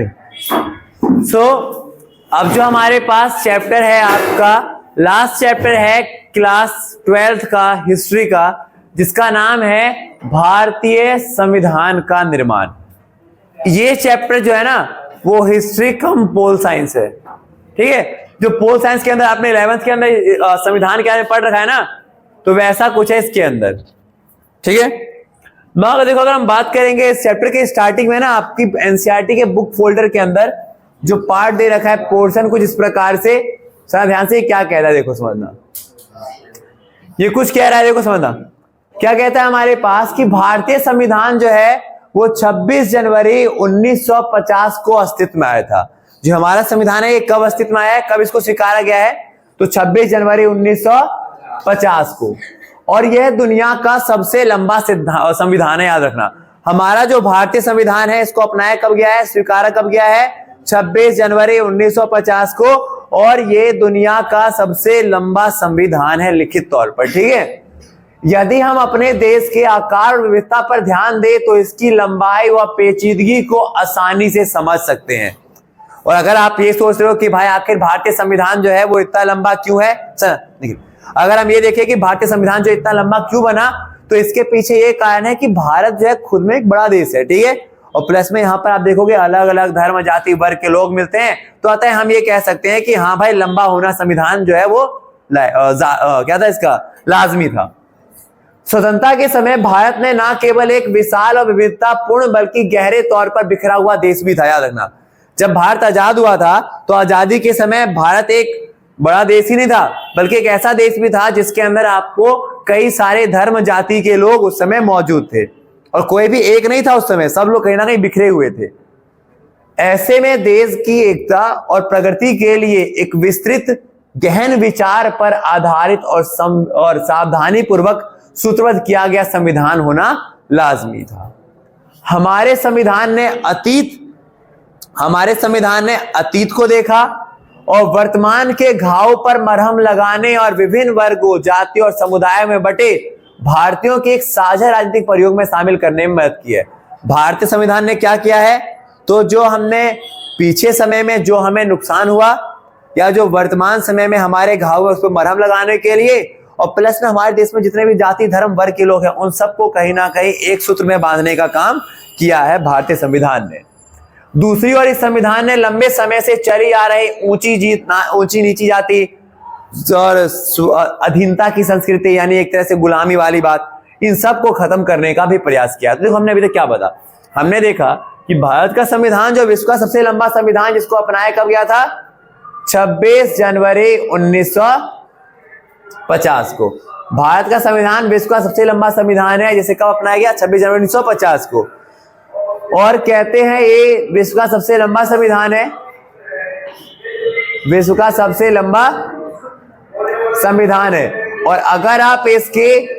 सो अब जो हमारे पास चैप्टर है आपका लास्ट चैप्टर है क्लास 12th का हिस्ट्री का, जिसका नाम है भारतीय संविधान का निर्माण। ये चैप्टर जो है ना वो हिस्ट्री कम पोल साइंस है, ठीक है। जो पोल साइंस के अंदर आपने 11th के अंदर संविधान के बारे में पढ़ रखा है ना, तो वैसा कुछ है इसके अंदर, ठीक है। मगर देखो अगर हम बात करेंगे इस चैप्टर के स्टार्टिंग में ना, आपकी एनसीईआरटी के बुक फोल्डर के अंदर जो पार्ट दे रखा है पोर्शन कुछ इस प्रकार से, सारा ध्यान से क्या कह रहा है देखो समझना, ये कुछ कह रहा है देखो समझना। क्या कहता है हमारे पास कि भारतीय संविधान जो है वो 26 जनवरी 1950 को अस्तित्व में आया था। जो हमारा संविधान है ये कब अस्तित्व में आया है, कब इसको स्वीकारा गया है, तो 26 जनवरी 1950 को। और यह दुनिया का सबसे लंबा संविधान है, याद रखना। हमारा जो भारतीय संविधान है इसको अपनाया कब गया है, स्वीकारा कब गया है, 26 जनवरी 1950 को। और ये दुनिया का सबसे लंबा संविधान है लिखित तौर पर, ठीक है। यदि हम अपने देश के आकार और विविधता पर ध्यान दें तो इसकी लंबाई व पेचीदगी को आसानी से समझ सकते हैं। और अगर आप ये सोच रहे हो कि भाई आखिर भारतीय संविधान जो है वो इतना लंबा क्यों है, अगर हम ये देखें कि भारतीय संविधान जो इतना लंबा क्यों बना, तो इसके पीछे ये कारण है कि भारत जो है खुद में एक बड़ा देश है, ठीक है। और प्लस में यहाँ पर आप देखोगे अलग अलग धर्म जाति वर्ग के लोग मिलते हैं, तो अतः हम ये कह सकते हैं कि हाँ भाई लंबा होना संविधान जो है वो क्या था इसका लाजमी था। स्वतंत्रता के समय भारत ने न केवल एक विशाल और विविधतापूर्ण बल्कि गहरे तौर पर बिखरा हुआ देश भी था, याद रखना। जब भारत आजाद हुआ था तो आजादी के समय भारत एक बड़ा देश ही नहीं था, बल्कि एक ऐसा देश भी था जिसके अंदर आपको कई सारे धर्म जाति के लोग उस समय मौजूद थे, और कोई भी एक नहीं था उस समय, सब लोग कहीं ना कहीं बिखरे हुए थे। ऐसे में देश की एकता और प्रगति के लिए एक विस्तृत गहन विचार पर आधारित और सावधानी पूर्वक सूत्रबद्ध किया गया संविधान होना लाजमी था। हमारे संविधान ने अतीत को देखा और वर्तमान के घाव पर मरहम लगाने और विभिन्न वर्गों, जातियों और समुदायों में बटे भारतीयों के एक साझा राजनीतिक प्रयोग में शामिल करने में मदद की है। भारतीय संविधान ने क्या किया है, तो जो हमने पीछे समय में जो हमें नुकसान हुआ या जो वर्तमान समय में हमारे घाव है उसको मरहम लगाने के लिए, और प्लस में हमारे देश में जितने भी जाति धर्म वर्ग के लोग हैं उन सबको कहीं ना कहीं एक सूत्र में बांधने का काम किया है भारतीय संविधान ने। दूसरी ओर इस संविधान ने लंबे समय से चली आ रही ऊंची नीची जाति और अधीनता की संस्कृति, यानी एक तरह से गुलामी वाली बात, इन सब को खत्म करने का भी प्रयास किया। तो देखो हमने अभी तक क्या बता, हमने देखा कि भारत का संविधान जो विश्व का सबसे लंबा संविधान जिसको अपनाया कब गया था, 26 जनवरी 1950 को। भारत का संविधान विश्व का सबसे लंबा संविधान है जिसे कब अपनाया गया, 26 जनवरी 1950 को। और कहते हैं ये विश्व का सबसे लंबा संविधान है, विश्व का सबसे लंबा संविधान है। और अगर आप इसके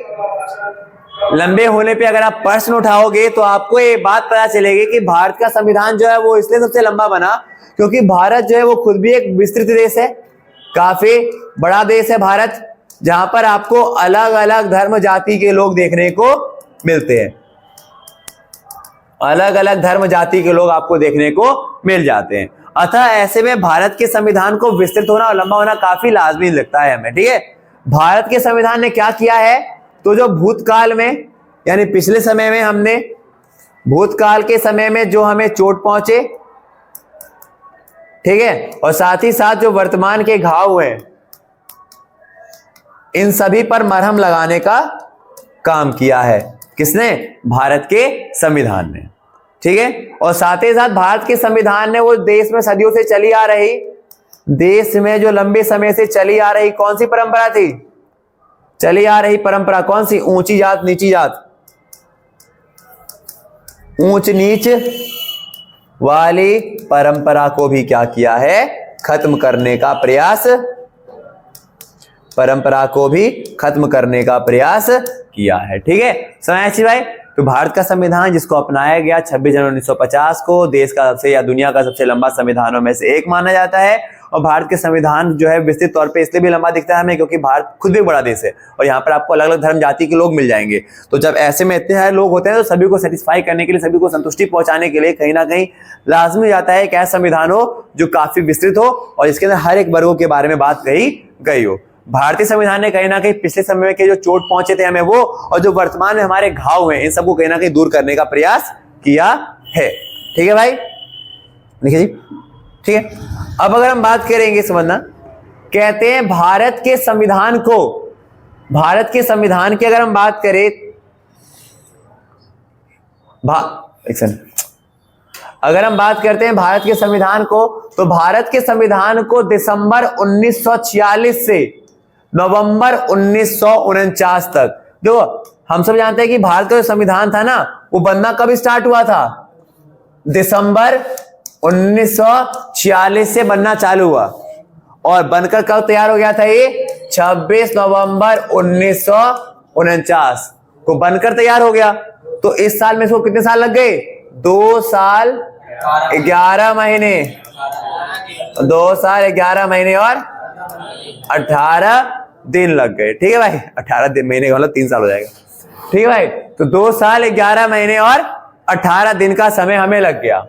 लंबे होने पे अगर आप प्रश्न उठाओगे तो आपको ये बात पता चलेगी कि भारत का संविधान जो है वो इसलिए सबसे लंबा बना क्योंकि भारत जो है वो खुद भी एक विस्तृत देश है, काफी बड़ा देश है भारत, जहां पर आपको अलग अलग धर्म जाति के लोग देखने को मिलते हैं, अलग अलग धर्म जाति के लोग आपको देखने को मिल जाते हैं। अतः ऐसे में भारत के संविधान को विस्तृत होना और लंबा होना काफी लाजमी लगता है हमें, ठीक है। भारत के संविधान ने क्या किया है, तो जो भूतकाल में यानी पिछले समय में हमने भूतकाल के समय में जो हमें चोट पहुंचे, ठीक है, और साथ ही साथ जो वर्तमान के घाव हुए, इन सभी पर मरहम लगाने का काम किया है। किसने, भारत के संविधान ने, ठीक है। और साथ ही साथ भारत के संविधान ने वो देश में सदियों से चली आ रही, देश में जो लंबे समय से चली आ रही कौन सी परंपरा थी, चली आ रही परंपरा कौन सी, ऊंची जात नीची जात, ऊंच नीच वाली परंपरा को भी क्या किया है, खत्म करने का प्रयास, परंपरा को भी खत्म करने का प्रयास किया है, ठीक है। समझ भाई। तो भारत का संविधान जिसको अपनाया गया 26 जनवरी 1950 को, देश का सबसे या दुनिया का सबसे लंबा संविधानों में से एक माना जाता है। और भारत के संविधान जो है विस्तृत तौर पे इसलिए भी लंबा दिखता है हमें क्योंकि भारत खुद भी बड़ा देश है और यहाँ पर आपको अलग अलग धर्म जाति के लोग मिल जाएंगे। तो जब ऐसे में इतने सारे लोग होते हैं तो सभी को सेटिस्फाई करने के लिए, सभी को संतुष्टि पहुंचाने के लिए कहीं ना कहीं लाजमी हो जाता है एक ऐसा संविधान हो जो काफी विस्तृत हो और इसके अंदर हर एक वर्गों के बारे में बात कही गई हो। भारतीय संविधान ने कहीं ना कहीं पिछले समय के जो चोट पहुंचे थे हमें वो और जो वर्तमान में हमारे घाव हैं इन सबको कहीं ना कहीं दूर करने का प्रयास किया है। ठीक है भाई, देखिए जी, ठीक है। अब अगर हम बात करेंगे समझना, कहते हैं भारत के संविधान की अगर हम बात करें अगर हम बात करते हैं भारत के संविधान को, तो भारत के संविधान को दिसंबर 1946 से नवंबर 1949 तक, जो हम सब जानते हैं कि भारत का जो संविधान था ना वो बनना कब स्टार्ट हुआ था, दिसंबर 1946 से बनना चालू हुआ और बनकर कब तैयार हो गया था, ये 26 नवंबर 1949 को बनकर तैयार हो गया। तो इस साल में इसको कितने साल लग गए, 2 साल 11 महीने, 2 साल 11 महीने और 18 दिन लग गए। ठीक है भाई, 18 दिन महीने का मतलब 3 साल हो जाएगा। ठीक है भाई, तो 2 साल 11 महीने और 18 दिन का समय हमें लग गया।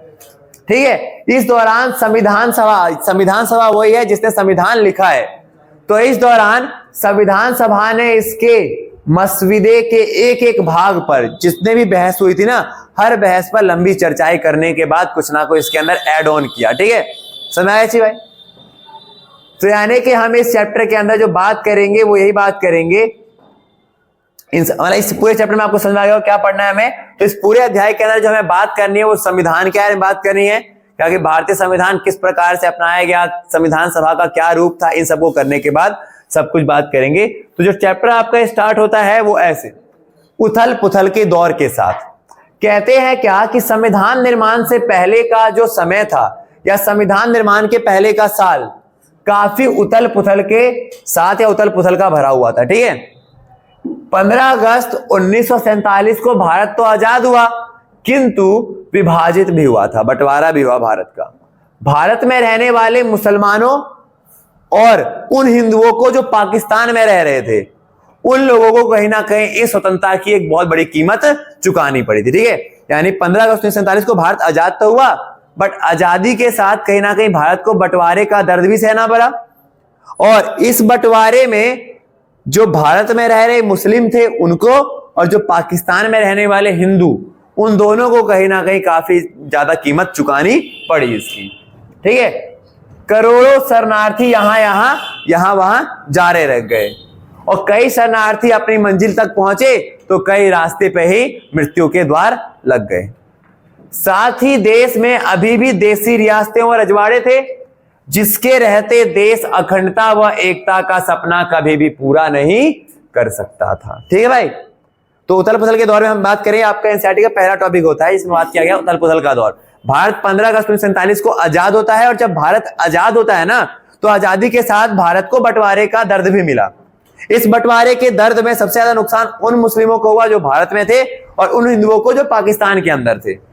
ठीक है, इस दौरान संविधान सभा वही है जिसने संविधान लिखा है, तो इस दौरान संविधान सभा ने इसके मसविदे के एक एक भाग पर जितने भी बहस हुई थी ना, हर बहस पर लंबी चर्चाएं करने के बाद कुछ ना कुछ इसके अंदर ऐड ऑन किया। ठीक है, समझ आया जी भाई। तो यानी कि हम इस चैप्टर के अंदर जो बात करेंगे वो यही बात करेंगे, इस पूरे चैप्टर में आपको समझ आ गया क्या पढ़ना है हमें। तो इस पूरे अध्याय के अंदर जो हमें बात करनी है वो संविधान के बारे में बात करनी है, क्योंकि भारतीय संविधान किस प्रकार से अपनाया गया, संविधान सभा का क्या रूप था, इन सबको करने के बाद सब कुछ बात करेंगे। तो जो चैप्टर आपका स्टार्ट होता है वो ऐसे उथल पुथल के दौर के साथ। कहते हैं क्या कि संविधान निर्माण से पहले का जो समय था या संविधान निर्माण के पहले का साल काफी उथल पुथल के साथ या उथल पुथल का भरा हुआ था। ठीक है, 15 अगस्त 1947 को भारत तो आजाद हुआ किंतु विभाजित भी हुआ था, बंटवारा भी हुआ भारत का। भारत में रहने वाले मुसलमानों और उन हिंदुओं को जो पाकिस्तान में रह रहे थे, उन लोगों को कहीं ना कहीं इस स्वतंत्रता की एक बहुत बड़ी कीमत चुकानी पड़ी थी। ठीक है, यानी 15 अगस्त 1947 को भारत आजाद तो हुआ, बट आजादी के साथ कहीं ना कहीं भारत को बंटवारे का दर्द भी सहना पड़ा। और इस बंटवारे में जो भारत में रह रहे मुस्लिम थे उनको और जो पाकिस्तान में रहने वाले हिंदू, उन दोनों को कहीं ना कहीं काफी ज्यादा कीमत चुकानी पड़ी इसकी। ठीक है, करोड़ों शरणार्थी यहां वहां जा रहे रह गए और कई शरणार्थी अपनी मंजिल तक पहुंचे तो कई रास्ते पे ही मृत्यु के द्वार लग गए। साथ ही देश में अभी भी देसी रियासतें और रजवाड़े थे जिसके रहते देश अखंडता व एकता का सपना कभी भी पूरा नहीं कर सकता था। ठीक है भाई, तो उथल पुथल के दौर में हम बात करें, आपका एनसीईआरटी का पहला टॉपिक होता है, इसमें बात किया गया उथल पुथल का दौर। भारत 15 अगस्त 1947 को आजाद होता है और जब भारत आजाद होता है ना, तो आजादी के साथ भारत को बंटवारे का दर्द भी मिला। इस बंटवारे के दर्द में सबसे ज्यादा नुकसान उन मुस्लिमों को हुआ जो भारत में थे और उन हिंदुओं को जो पाकिस्तान के अंदर थे।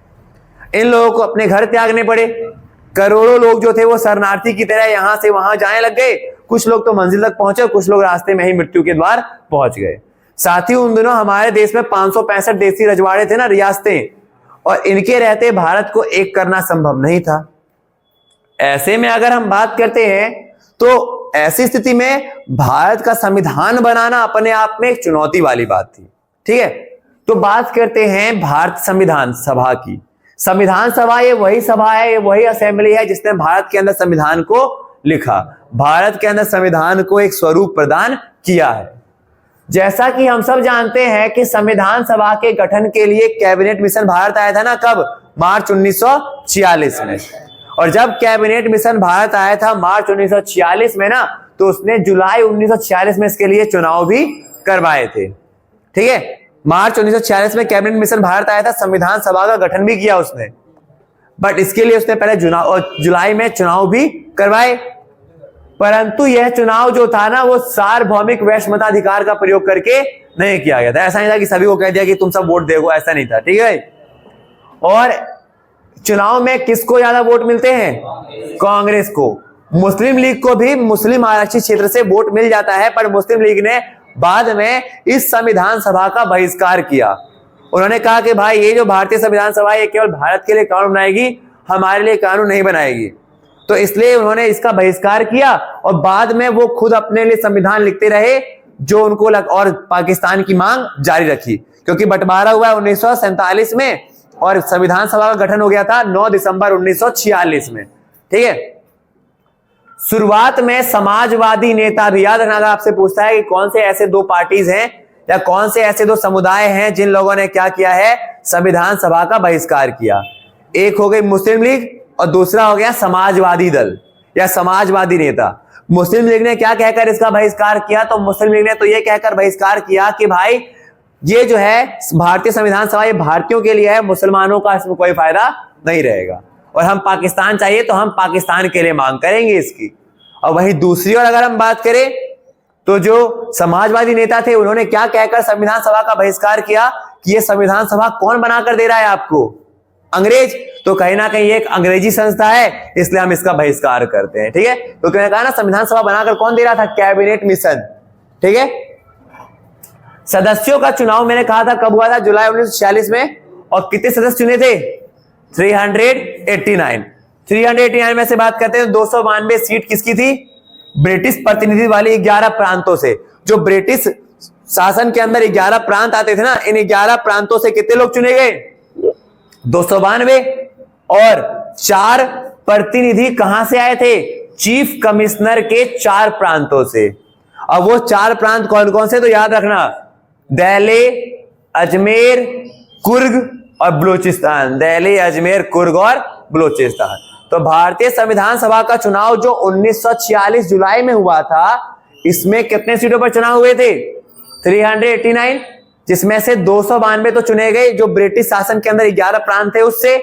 इन लोगों को अपने घर त्यागने पड़े। करोड़ों लोग जो थे वो शरणार्थी की तरह यहां से वहां जाने लग गए। कुछ लोग तो मंजिल तक पहुंचे, कुछ लोग रास्ते में ही मृत्यु के द्वार पहुंच गए। साथ ही उन दिनों हमारे देश में 565 देसी रजवाड़े थे ना, रियासतें, और इनके रहते भारत को एक करना संभव नहीं था। ऐसे में अगर हम बात करते हैं तो ऐसी स्थिति में भारत का संविधान बनाना अपने आप में एक चुनौती वाली बात थी। ठीक है, तो बात करते हैं भारत संविधान सभा की। संविधान सभा ये वही सभा है, ये वही असेंबली है जिसने भारत के अंदर संविधान को लिखा, भारत के अंदर संविधान को एक स्वरूप प्रदान किया है। जैसा कि हम सब जानते हैं कि संविधान सभा के गठन के लिए कैबिनेट मिशन भारत आया था ना, कब, मार्च 1946 में। और जब कैबिनेट मिशन भारत आया था मार्च 1946 में ना, तो उसने जुलाई 1946 में इसके लिए चुनाव भी करवाए थे। ठीक है, मार्च 1946 में कैबिनेट मिशन भारत आया था, संविधान सभा का गठन भी किया उसने, बट इसके लिए उसने पहले जुलाई में चुनाव भी करवाए। परंतु यह चुनाव जो था ना, वो सार्वभौमिक वैश्य मताधिकार का प्रयोग करके नहीं किया गया था। ऐसा नहीं था कि सभी को कह दिया कि तुम सब वोट देखो, ऐसा नहीं था। ठीक है, और चुनाव में किसको ज्यादा वोट मिलते हैं, कांग्रेस को। मुस्लिम लीग को भी मुस्लिम आरक्षित क्षेत्र से वोट मिल जाता है, पर मुस्लिम लीग ने बाद में इस संविधान सभा का बहिष्कार किया। उन्होंने कहा कि भाई ये जो भारतीय संविधान सभा है ये केवल भारत के लिए कानून बनाएगी, हमारे लिए कानून नहीं बनाएगी। तो इसलिए उन्होंने इसका बहिष्कार किया और बाद में वो खुद अपने लिए संविधान लिखते रहे जो उनको और पाकिस्तान की मांग जारी रखी, क्योंकि बंटवारा हुआ 1947 में और संविधान सभा का गठन हो गया था 9 दिसंबर 1946 में। ठीक है, शुरुआत में समाजवादी नेता भी, याद रखना अगर आपसे पूछता है कि कौन से ऐसे दो पार्टीज हैं या कौन से ऐसे दो समुदाय हैं जिन लोगों ने क्या किया है, संविधान सभा का बहिष्कार किया, एक हो गई मुस्लिम लीग और दूसरा हो गया समाजवादी दल या समाजवादी नेता। मुस्लिम लीग ने क्या कहकर इसका बहिष्कार किया, तो मुस्लिम लीग ने तो यह कहकर बहिष्कार किया कि भाई ये जो है भारतीय संविधान सभा ये भारतीयों के लिए है, मुसलमानों का इसमें कोई फायदा नहीं रहेगा और हम पाकिस्तान चाहिए तो हम पाकिस्तान के लिए मांग करेंगे इसकी। और वहीं दूसरी ओर अगर हम बात करें तो जो समाजवादी नेता थे उन्होंने क्या कहकर संविधान सभा का बहिष्कार किया कि ये संविधान सभा कौन बनाकर दे रहा है आपको, अंग्रेज। तो कहीं ना कहीं एक अंग्रेजी संस्था है, इसलिए हम इसका बहिष्कार करते हैं। ठीक है, तो मैंने कहा ना संविधान सभा बनाकर कौन दे रहा था, कैबिनेट मिशन। ठीक है, सदस्यों का चुनाव मैंने कहा था कब हुआ था, जुलाई 1946 में, और कितने सदस्य चुने थे, 389 में से बात करते हैं। 292 सीट किसकी थी, ब्रिटिश प्रतिनिधि वाली 11 प्रांतों से। जो ब्रिटिश शासन के अंदर 11 प्रांत आते थे ना, इन 11 प्रांतों से कितने लोग चुने गए, 292, और 4 प्रतिनिधि कहां से आए थे, चीफ कमिश्नर के 4 प्रांतों से। अब वो 4 प्रांत कौन कौन से, तो याद रखना, दिल्ली, अजमेर, कुर्ग और बलूचिस्तान। दिल्ली, अजमेर, कुर्ग और बलूचिस्तान। तो भारतीय संविधान सभा का चुनाव जो 1946 जुलाई में हुआ था, इसमें कितने सीटों पर चुनाव हुए थे, 389, जिसमें से 292 तो चुने गए जो ब्रिटिश शासन के अंदर 11 प्रांत थे उससे,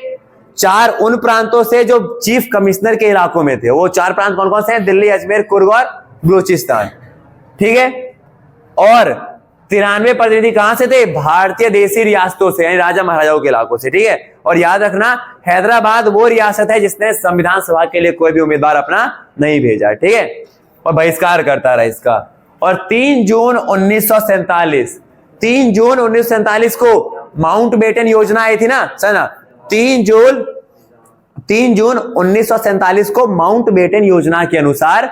4 उन प्रांतों से जो चीफ कमिश्नर के इलाकों में थे। वो 4 प्रांत कौन कौन से हैं, दिल्ली, अजमेर, कुर्ग और बलूचिस्तान। ठीक है, और 93 प्रतिनिधि कहां से थे, भारतीय देशी रियासतों से, यानी राजा महाराजाओं के इलाकों से। ठीक है, और याद रखना हैदराबाद वो रियासत है जिसने संविधान सभा के लिए कोई भी उम्मीदवार अपना नहीं भेजा। ठीक है, और बहिष्कार करता रहा इसका। और 3 जून 1947 को माउंटबेटन योजना आई थी ना, सना 3 जून 1947 को माउंटबेटन योजना के अनुसार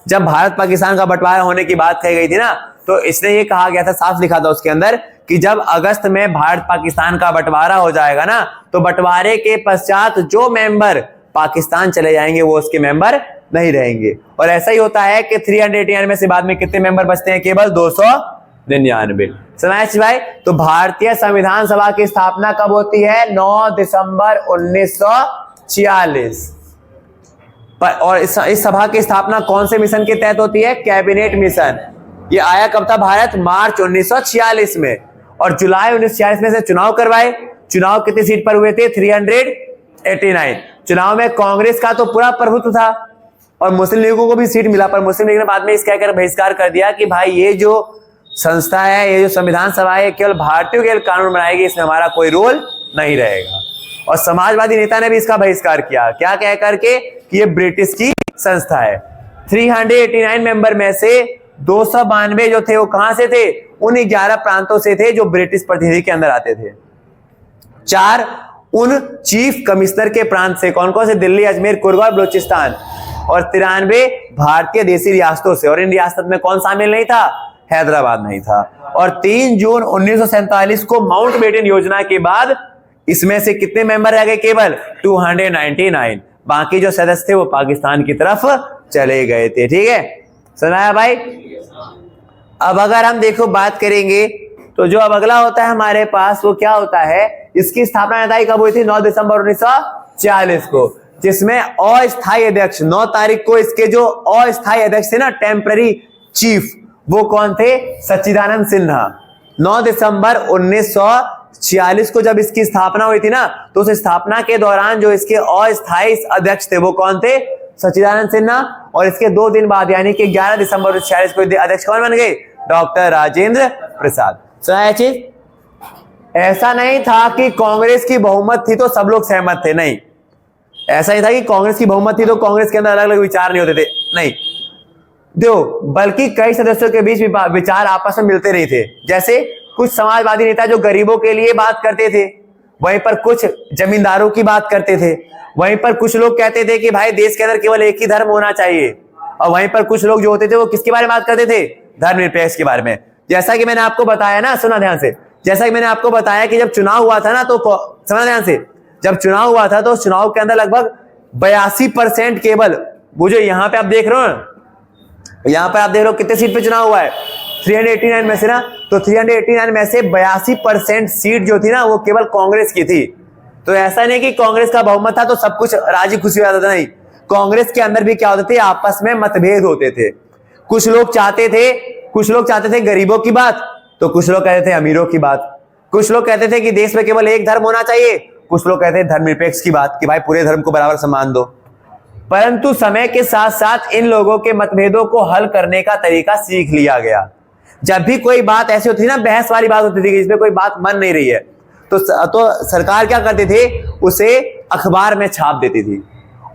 जब भारत पाकिस्तान का बंटवारा होने की बात कही गई थी ना, तो इसने ये कहा गया था, साफ लिखा था उसके अंदर कि जब अगस्त में भारत पाकिस्तान का बंटवारा हो जाएगा ना, तो बंटवारे के पश्चात जो मेंबर पाकिस्तान चले जाएंगे वो उसके मेंबर नहीं रहेंगे। और ऐसा ही होता है कि 389 में से बाद में कितने मेंबर बचते हैं, केवल 299। समझ भाई, तो भारतीय संविधान सभा की स्थापना कब होती है, 9 दिसंबर 1946। और इस सभा की स्थापना कौन से मिशन के तहत होती है, कैबिनेट मिशन। ये आया कब था भारत, मार्च 1946 में, और जुलाई 1946 में से चुनाव करवाए। चुनाव कितनी सीट पर हुए थे, 389। चुनाव में कांग्रेस का तो पूरा प्रभुत्व था और मुस्लिम लीगों को भी सीट मिला, पर मुस्लिम लीग ने बाद में इस कहकर बहिष्कार कर दिया कि भाई ये जो संस्था है, ये जो संविधान सभा है, केवल भारतीयों के लिए कानून बनाएगी, इसमें हमारा कोई रोल नहीं रहेगा। और समाजवादी नेता ने भी इसका बहिष्कार किया, क्या कह करके कि ये ब्रिटिश की संस्था है। 389 मेंबर में से 292 जो थे वो कहां से थे, उन 11 प्रांतों से थे जो ब्रिटिश प्रतिनिधि के अंदर आते थे। 4 उन चीफ कमिश्नर के प्रांत से, कौन कौन से, दिल्ली, अजमेर, कुर्ग और बलूचिस्तान। और 93 भारतीय देशी रियासतों से, और इन रियासत में कौन शामिल नहीं था, हैदराबाद नहीं था। और 3 जून 1947 को माउंटबेटन योजना के बाद इसमें से कितने मेंबर रह गए, केवल 299। बाकी जो सदस्य थे वो पाकिस्तान की तरफ चले गए थे। ठीक है, सुनाया भाई। अब अगर हम देखो बात करेंगे तो जो अब अगला होता है हमारे पास वो क्या होता है, इसकी स्थापना नेताई कब हुई थी, 9 दिसंबर 1946 को, जिसमें अस्थायी अध्यक्ष 9 तारीख को इसके जो अस्थायी अध्यक्ष थे ना, टेम्पररी चीफ, वो कौन थे, सच्चिदानंद सिन्हा। 9 दिसंबर 1946 को जब इसकी स्थापना हुई थी ना, तो उस स्थापना के दौरान जो इसके अस्थायी अध्यक्ष थे वो कौन थे, सच्चिदानंद सिन्हा। और इसके 2 दिन बाद यानी कि 11 दिसंबर 1946 को अध्यक्ष कौन बन गए, डॉक्टर राजेंद्र प्रसाद। सुना चीज, ऐसा नहीं था कि कांग्रेस की बहुमत थी तो सब लोग सहमत थे, नहीं, ऐसा नहीं था कि कांग्रेस की बहुमत थी तो कांग्रेस के अंदर अलग अलग विचार नहीं होते थे, नहीं बल्कि कई सदस्यों के बीच विचार आपस में मिलते नहीं थे। जैसे कुछ समाजवादी नेता जो गरीबों के लिए बात करते थे, वहीं पर कुछ जमींदारों की बात करते थे, वहीं पर कुछ लोग कहते थे कि भाई देश के अंदर केवल एक ही धर्म होना चाहिए, और वहीं पर कुछ लोग जो होते थे वो किसके बारे में बात करते थे, धर्मनिरपेक्ष के बारे में। जैसा कि मैंने आपको बताया ना, सुना ध्यान से, जैसा कि मैंने आपको बताया कि जब चुनाव हुआ था ना, तो सुना ध्यान से, जब चुनाव हुआ था तो चुनाव के अंदर लगभग 82% केवल, वो जो यहाँ पे आप देख रहे हो ना, यहाँ पर आप देख रहे हो कितने सीट पे चुनाव हुआ है, 389 में से ना, तो 389 में से 82% सीट जो थी ना वो केवल कांग्रेस की थी। तो ऐसा नहीं कि कांग्रेस का बहुमत था तो सब कुछ राजी खुशी हो जाता था, नहीं, कांग्रेस के अंदर भी क्या होते थे, आपस में मतभेद होते थे। कुछ लोग चाहते थे गरीबों की बात, तो कुछ लोग कहते थे अमीरों की बात, कुछ लोग कहते थे कि देश में केवल एक धर्म होना चाहिए, कुछ लोग कहते थे धर्मनिरपेक्ष की बात कि भाई पूरे धर्म को बराबर सम्मान दो। परंतु समय के साथ साथ इन लोगों के मतभेदों को हल करने का तरीका सीख लिया गया। जब भी कोई बात ऐसी होती थी ना, बहस वाली बात होती थी कि जिसमें कोई बात मन नहीं रही है, तो सरकार क्या करती थी, उसे अखबार में छाप देती थी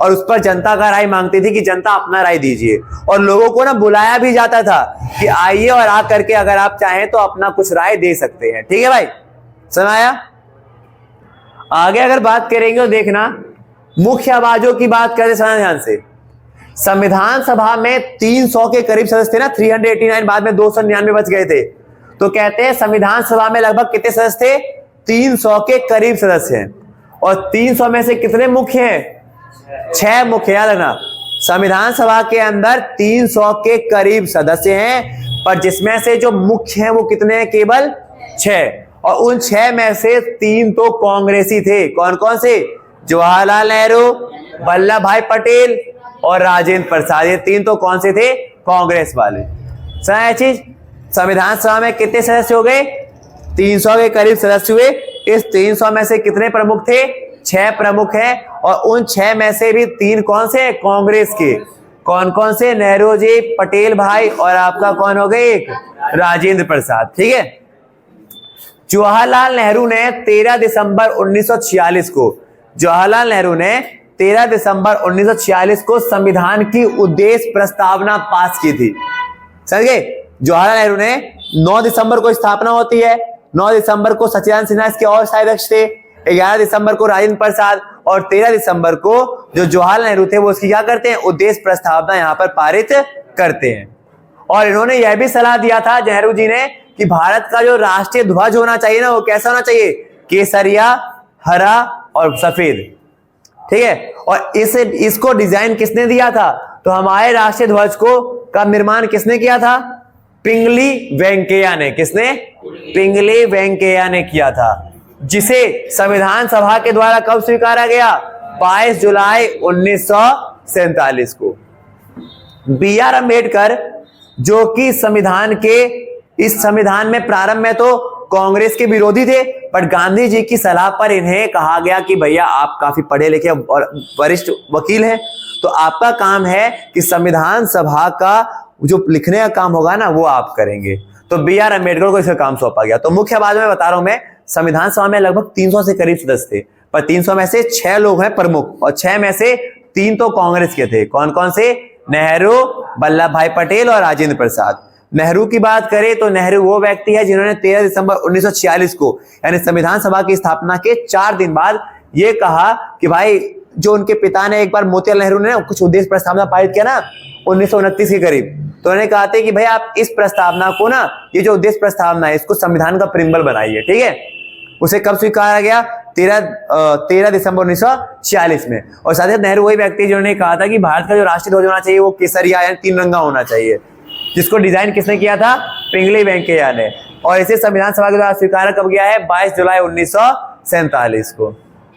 और उस पर जनता का राय मांगती थी कि जनता अपना राय दीजिए, और लोगों को ना बुलाया भी जाता था कि आइए और आ करके अगर आप चाहें तो अपना कुछ राय दे सकते हैं। ठीक है भाई, सुनाया। आगे अगर बात करेंगे तो देखना, मुख्य आवाजों की बात करें ध्यान से, संविधान सभा में 300 के करीब सदस्य थे ना, 389, बाद में 299 बच गए थे। तो कहते हैं संविधान सभा में लगभग कितने सदस्य थे, 300 के करीब सदस्य हैं, और 300 में से कितने मुख्य हैं, 6 मुख्य। याद रखना, संविधान सभा के अंदर 300 के करीब सदस्य हैं, पर जिसमें से जो मुख्य हैं वो कितने हैं, केवल 6, और उन 6 में से 3 तो कांग्रेसी थे। कौन कौन से, जवाहरलाल नेहरू, वल्लभ भाई पटेल और राजेंद्र प्रसाद, ये 3 तो कौन से थे, कांग्रेस वाले। समझ चीज, संविधान सभा में कितने सदस्य हो गए, 300 के करीब सदस्य हुए। इस 300 में से कितने प्रमुख थे, 6 प्रमुख हैं, और उन 6 में से भी 3 कौन से, कांग्रेस के। कौन कौन से, नेहरू जी, पटेल भाई, और आपका कौन हो गए, एक राजेंद्र प्रसाद। ठीक है। जवाहरलाल नेहरू ने 13 दिसंबर 1946 को, जवाहरलाल नेहरू ने 13 दिसंबर 1946 को संविधान की उद्देश्य प्रस्तावना पास की थी। समझ गए। जवाहरलाल नेहरू ने 9 दिसंबर को स्थापना होती है, 9 दिसंबर को सच्चिदानंद सिन्हा इसके और अध्यक्ष थे, 11 दिसंबर को राजेंद्र प्रसाद, और 13 दिसंबर को जो जवाहरलाल नेहरू थे वो उसकी क्या करते हैं, उद्देश्य प्रस्तावना यहाँ पर पारित करते हैं। और इन्होंने यह भी सलाह दिया था नेहरू जी ने कि भारत का जो राष्ट्रीय ध्वज होना चाहिए ना, वो कैसा होना चाहिए, केसरिया, हरा और सफेद। ठीक है। और इसको डिजाइन किसने दिया था, तो हमारे राष्ट्रीय ध्वज को का निर्माण किसने किया था, पिंगली वेंकैया ने। किसने, पिंगली वेंकैया ने किया था, जिसे संविधान सभा के द्वारा कब स्वीकारा गया, 22 जुलाई 1947 को। बी.आर. अम्बेडकर, जो कि इस संविधान में प्रारंभ में तो कांग्रेस के विरोधी थे, पर गांधी जी की सलाह पर इन्हें कहा गया कि भैया आप काफी पढ़े लिखे और वरिष्ठ वकील हैं, तो आपका काम है कि संविधान सभा का जो लिखने का काम होगा ना वो आप करेंगे। तो बी.आर. अम्बेडकर को इसका काम सौंपा गया। तो मुख्य बात में बता रहा हूं मैं, संविधान सभा में लगभग 300 से करीब सदस्य थे, पर 300 में से 6 लोग हैं प्रमुख, और 6 में से 3 तो कांग्रेस के थे। कौन कौन से, नेहरू, वल्लभ भाई पटेल और राजेंद्र प्रसाद। नेहरू की बात करें तो नेहरू वो व्यक्ति है जिन्होंने 13 दिसंबर 1946 को, यानी संविधान सभा की स्थापना के 4 दिन बाद ये कहा कि भाई, जो उनके पिता ने एक बार मोतीलाल नेहरू ने कुछ उद्देश्य प्रस्तावना पारित किया ना 1929 के करीब, तो उन्होंने कहा था कि भाई आप इस प्रस्तावना को ना, ये जो उद्देश्य प्रस्तावना है इसको संविधान का प्रिम्बल बनाइए। ठीक है। उसे कब स्वीकारा गया, 13 दिसंबर 1946 में। और साथ ही नेहरू वही व्यक्ति जिन्होंने कहा था कि भारत का जो राष्ट्रीय ध्वज होना चाहिए वो केसरिया यानी 3 रंगा होना चाहिए, जिसको डिजाइन किसने किया था, पिंगली वेंकैया ने। और इसे संविधान सभा के द्वारा स्वीकार कब गया है, 22 जुलाई 1947 को।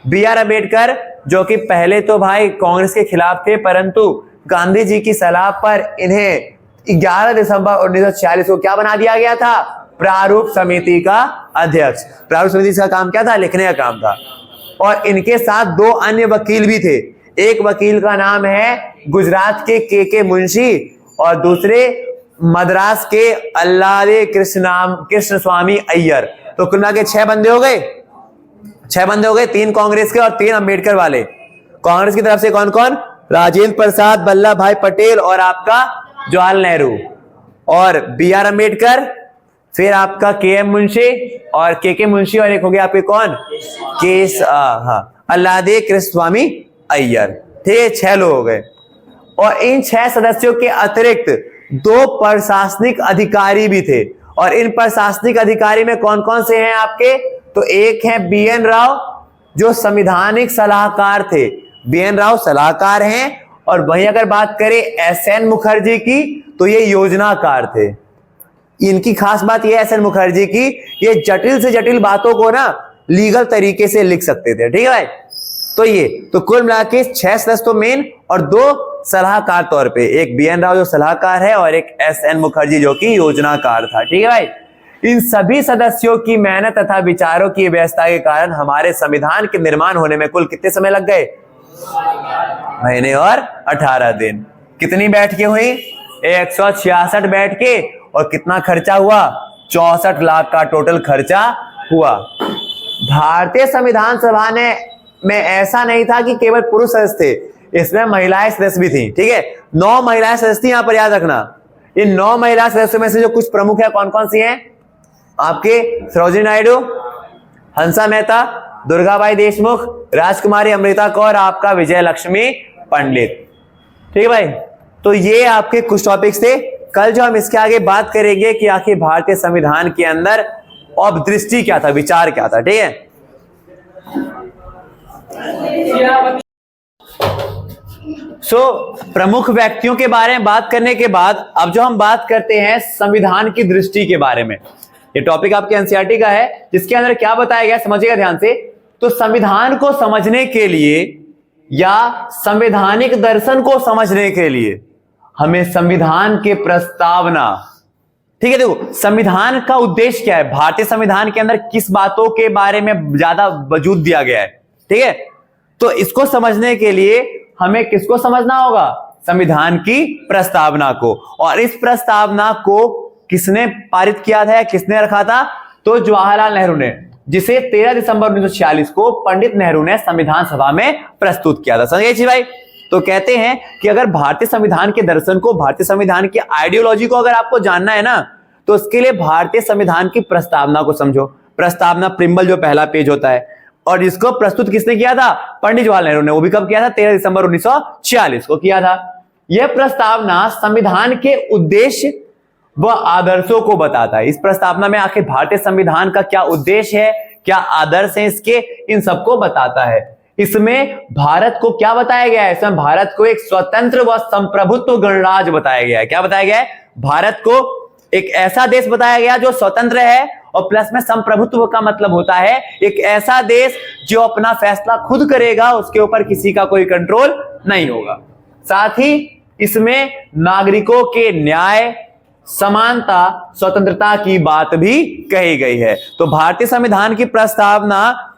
बी.आर. अम्बेडकर, जो कि पहले तो भाई कांग्रेस के खिलाफ थे, परंतु गांधी जी की सलाह पर इन्हें 11 दिसंबर 1946 को क्या बना दिया गया था, प्रारूप समिति का अध्यक्ष। प्रारूप समिति का काम क्या था, लिखने का काम था। और इनके साथ 2 अन्य वकील भी थे। एक वकील का नाम है गुजरात के मुंशी, और दूसरे मद्रास के अल्लादे कृष्ण स्वामी अय्यर। तो कुल मिला के 6 बंदे हो गए, 6 बंदे हो गए, 3 कांग्रेस के और 3 अम्बेडकर वाले। कांग्रेस की तरफ से कौन कौन? राजेंद्र प्रसाद, वल्लभ भाई पटेल और आपका जवाहरलाल नेहरू और बी आर अम्बेडकर, फिर आपका के एम मुंशी और के मुंशी, और एक हो गया आपके कौन? अल्लादे कृष्णस्वामी अय्यर। ठीक है, 6 लोग हो गए। और इन 6 सदस्यों के अतिरिक्त 2 प्रशासनिक अधिकारी भी थे। और इन प्रशासनिक अधिकारी में कौन कौन से हैं आपके? तो एक है बी एन राव जो संवैधानिक सलाहकार थे, बी एन राव सलाहकार हैं। और वहीं अगर बात करें एस एन मुखर्जी की तो ये योजनाकार थे। इनकी खास बात यह है एस एन मुखर्जी की, ये जटिल से जटिल बातों को ना लीगल तरीके से लिख सकते थे। ठीक है भाई, तो ये तो कुल मिला के 6 सदस्य तो मेन और 2 सलाहकार तौर पे, एक बी एन राव जो सलाहकार है और एक एस एन मुखर्जी जो कि योजनाकार था। ठीक है भाई, इन सभी सदस्यों की मेहनत तथा विचारों की व्यवस्था के कारण हमारे संविधान के निर्माण होने में कुल कितने समय लग गए? महीने और 18 दिन। कितनी बैठकें हुई? 166 बैठकें। और कितना खर्चा हुआ? 64 लाख का टोटल खर्चा हुआ। भारतीय संविधान सभा में ऐसा नहीं था कि केवल पुरुष सदस्य थे, इसमें महिलाएं सदस्य भी थी। ठीक है, 9 महिलाएं सदस्य थी, यहां पर याद रखना। इन 9 महिला सदस्यों में से जो कुछ प्रमुख है कौन कौन सी हैं? आपके सरोजिनी नायडू, हंसा मेहता, दुर्गाबाई देशमुख, राजकुमारी अमृता कौर, आपका विजय लक्ष्मी पंडित। ठीक है भाई, तो ये आपके कुछ टॉपिक्स थे। कल जो हम इसके आगे बात करेंगे कि आखिर भारतीय संविधान के अंदर अब दृष्टि क्या था, विचार क्या था। ठीक है, प्रमुख व्यक्तियों के बारे में बात करने के बाद अब जो हम बात करते हैं संविधान की दृष्टि के बारे में। ये टॉपिक आपके एनसीईआरटी का है, जिसके अंदर क्या बताया गया समझिएगा ध्यान से। तो संविधान को समझने के लिए या संवैधानिक दर्शन को समझने के लिए हमें संविधान के प्रस्तावना, ठीक है, देखो संविधान का उद्देश्य क्या है, भारतीय संविधान के अंदर किस बातों के बारे में ज्यादा वजूद दिया गया है। ठीक है, तो इसको समझने के लिए हमें किसको समझना होगा? संविधान की प्रस्तावना को। और इस प्रस्तावना को किसने पारित किया था, किसने रखा था? तो जवाहरलाल नेहरू ने, जिसे 13 दिसंबर 1946 को पंडित नेहरू ने संविधान सभा में प्रस्तुत किया था। समझिए भाई, तो कहते हैं कि अगर भारतीय संविधान के दर्शन को, भारतीय संविधान की आइडियोलॉजी को अगर आपको जानना है ना, तो उसके लिए भारतीय संविधान की प्रस्तावना को समझो। प्रस्तावना प्रिम्बल जो पहला पेज होता है, और इसको प्रस्तुत किसने किया था? पंडित जवाहरलाल नेहरू ने। वो भी कब किया था? 13 दिसंबर 1946 को किया था। यह प्रस्तावना संविधान के उद्देश्य व आदर्शों को बताता है। इस प्रस्तावना में आखिर भारतीय संविधान का क्या उद्देश्य है, क्या आदर्श है इसके, इन सबको बताता है। इसमें भारत को क्या बताया गया है? इसमें भारत को एक स्वतंत्र व संप्रभुत्व गणराज्य बताया गया है। क्या बताया गया है? भारत को एक ऐसा देश बताया गया जो स्वतंत्र है, और प्लस में संप्रभुत्व का मतलब होता है एक ऐसा देश जो अपना फैसला खुद करेगा, उसके ऊपर किसी का कोई कंट्रोल नहीं होगा। साथ ही इसमें नागरिकों के न्याय, समानता, स्वतंत्रता की बात भी कही गई है। तो भारतीय संविधान की प्रस्तावना,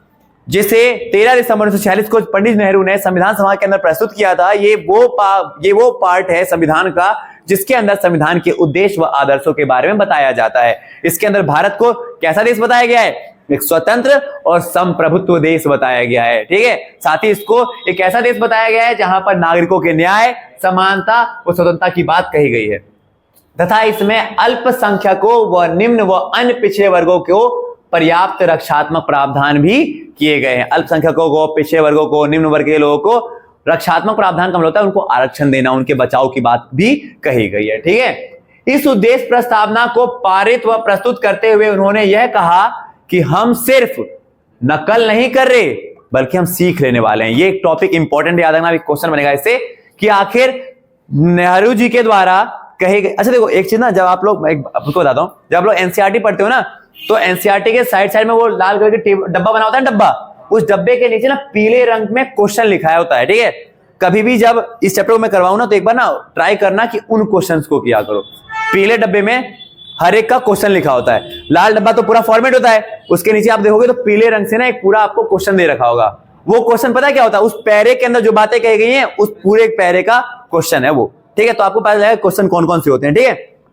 जिसे 13 दिसंबर 1946 को पंडित नेहरू ने संविधान सभा के अंदर प्रस्तुत किया था, ये वो पार्ट है संविधान का जिसके अंदर संविधान के उद्देश्य व आदर्शों के बारे में बताया जाता है। इसके अंदर भारत को कैसा देश बताया गया है? एक स्वतंत्र और संप्रभुत्व देश बताया गया है। ठीक है, साथ ही इसको एक ऐसा देश बताया गया है जहां पर नागरिकों के न्याय, समानता व स्वतंत्रता की बात कही गई है, तथा इसमें अल्पसंख्यकों व निम्न व अन्य पिछड़े वर्गों को पर्याप्त रक्षात्मक प्रावधान भी किए गए हैं। अल्पसंख्यकों को, पिछड़े वर्गों को, निम्न वर्ग के लोगों को रक्षात्मक प्रावधान का मतलब होता है उनको आरक्षण देना, उनके बचाव की बात भी कही गई है। ठीक है, इस उद्देश्य प्रस्तावना को पारित व प्रस्तुत करते हुए उन्होंने यह कहा कि हम सिर्फ नकल नहीं कर रहे बल्कि हम सीख लेने वाले हैं। ये एक टॉपिक इंपॉर्टेंट याद रखना, एक क्वेश्चन बनेगा इससे कि आखिर नेहरू जी के द्वारा कहे गए। अच्छा देखो एक चीज ना, जब आप लोग, मैं आपको बताता हूं, जब आप लोग एनसीईआरटी पढ़ते हो ना, तो एनसीईआरटी के साइड में वो लाल कलर के डब्बा बना होता है, डब्बा, उस डब्बे के नीचे ना पीले रंग में क्वेश्चन लिखाया होता है। ठीक है, कभी भी जब इस चैप्टर को मैं करवाऊं ना, तो एक बार ना ट्राई करना कि उन क्वेश्चंस को किया करो। पीले डब्बे में हर एक का क्वेश्चन लिखा होता है, लाल डब्बा तो पूरा फॉर्मेट होता है, उसके नीचे आप देखोगे तो पीले रंग से ना एक पूरा आपको क्वेश्चन दे रखा होगा। वो क्वेश्चन पता है क्या होता है? उस पैरे के अंदर जो बातें कही गई हैं उस पूरे पैरे का क्वेश्चन है वो। ठीक है, तो आपको पता चलेगा क्वेश्चन कौन कौन से होते हैं। ठीक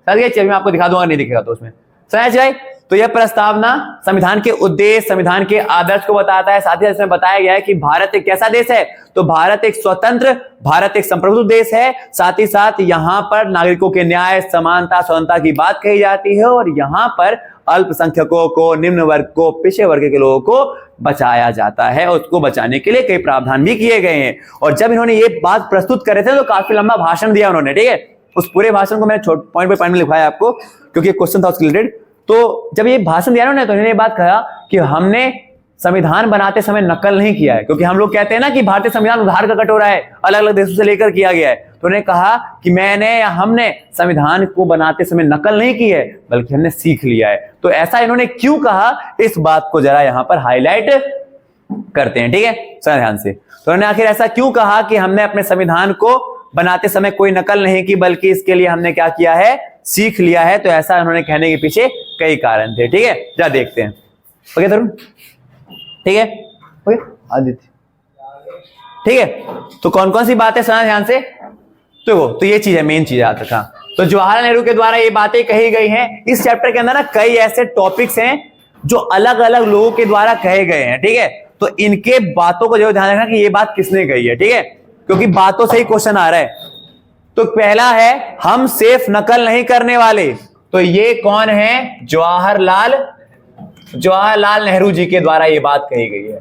है, चलिए मैं आपको दिखा दूंगा, नहीं दिखेगा तो उसमें समझ जाए। तो यह प्रस्तावना संविधान के उद्देश्य, संविधान के आदर्श को बताता है। साथ ही इसमें बताया गया है कि भारत एक कैसा देश है, तो भारत एक स्वतंत्र, भारत एक संप्रभुत्व देश है। साथ ही साथ यहाँ पर नागरिकों के न्याय, समानता, स्वतंत्रता की बात कही जाती है और यहाँ पर अल्पसंख्यकों को, निम्न वर्ग को, पिछड़े वर्ग के लोगों को बचाया जाता है। उसको बचाने के लिए कई प्रावधान भी किए गए हैं। और जब इन्होंने ये बात प्रस्तुत करे थे तो काफी लंबा भाषण दिया उन्होंने, ठीक है। उस पूरे भाषण को मैंने पॉइंट बाय पॉइंट में लिखवाया आपको, क्योंकि क्वेश्चन था उसके रिलेटेड। तो जब ये भाषण दिया उन्होंने, तो इन्होंने ये बात कहा कि हमने संविधान बनाते समय नकल नहीं किया है, क्योंकि हम लोग कहते हैं ना कि भारतीय संविधान उधार का कटोरा है, अलग अलग देशों से लेकर किया गया है। तो उन्होंने कहा कि हमने संविधान को बनाते समय नकल नहीं की है, बल्कि हमने सीख लिया है। तो ऐसा इन्होंने क्यों कहा, इस बात को जरा यहां पर हाईलाइट करते हैं, ठीक है, सुना ध्यान से। तो उन्होंने आखिर ऐसा क्यों कहा कि हमने अपने संविधान को बनाते समय कोई नकल नहीं की, बल्कि इसके लिए हमने क्या किया है, सीख लिया है। तो ऐसा उन्होंने कहने के पीछे कई कारण थे, ठीक है। जा देखते हैं। ओके तरुण, ठीक है, ओके आदित्य, ठीक है। तो कौन कौन सी बातें सुना ध्यान से, तो ये चीज है, मेन चीज आज तक। हाँ, तो जवाहरलाल नेहरू के द्वारा ये बातें कही गई हैं। इस चैप्टर के अंदर ना कई ऐसे टॉपिक्स हैं जो अलग अलग लोगों के द्वारा कहे गए हैं, ठीक है। तो इनके बातों को जो ध्यान रखना कि ये बात किसने कही है, ठीक है, क्योंकि बातों से ही क्वेश्चन आ रहा है। तो पहला है, हम सिर्फ नकल नहीं करने वाले। तो ये कौन है, जवाहरलाल नेहरू जी के द्वारा ये बात कही गई है।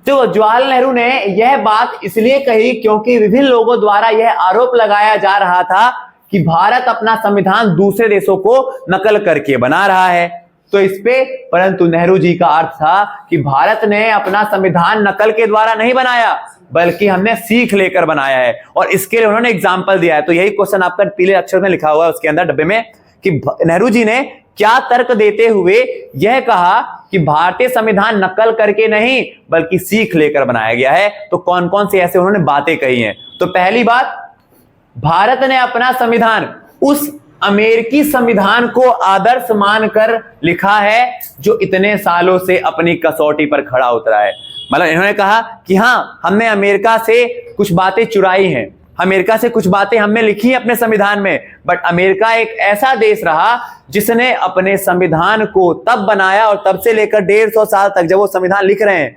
तो जवाहरलाल नेहरू ने यह बात इसलिए कही क्योंकि विभिन्न लोगों द्वारा यह आरोप लगाया जा रहा था कि भारत अपना संविधान दूसरे देशों को नकल करके बना रहा है। तो इस पे परंतु नेहरू जी का अर्थ था कि भारत ने अपना संविधान नकल के द्वारा नहीं बनाया, बल्कि हमने सीख लेकर बनाया है। और इसके लिए उन्होंने एग्जाम्पल दिया है। तो यही क्वेश्चन आपका पीले अक्षर में लिखा हुआ है उसके अंदर डब्बे में, कि नेहरू जी ने क्या तर्क देते हुए यह कहा कि भारतीय संविधान नकल करके नहीं बल्कि सीख लेकर बनाया गया है। तो कौन कौन से ऐसे उन्होंने बातें कही हैं। तो पहली बात, भारत ने अपना संविधान उस अमेरिकी संविधान को आदर्श मानकर लिखा है जो इतने सालों से अपनी कसौटी पर खड़ा उतरा है। मतलब इन्होंने कहा कि हाँ, हमने अमेरिका से कुछ बातें चुराई हैं, अमेरिका से कुछ बातें हमने लिखी हैं अपने संविधान में, बट अमेरिका एक ऐसा देश रहा जिसने अपने संविधान को तब बनाया और तब से लेकर 150 साल तक, जब वो संविधान लिख रहे हैं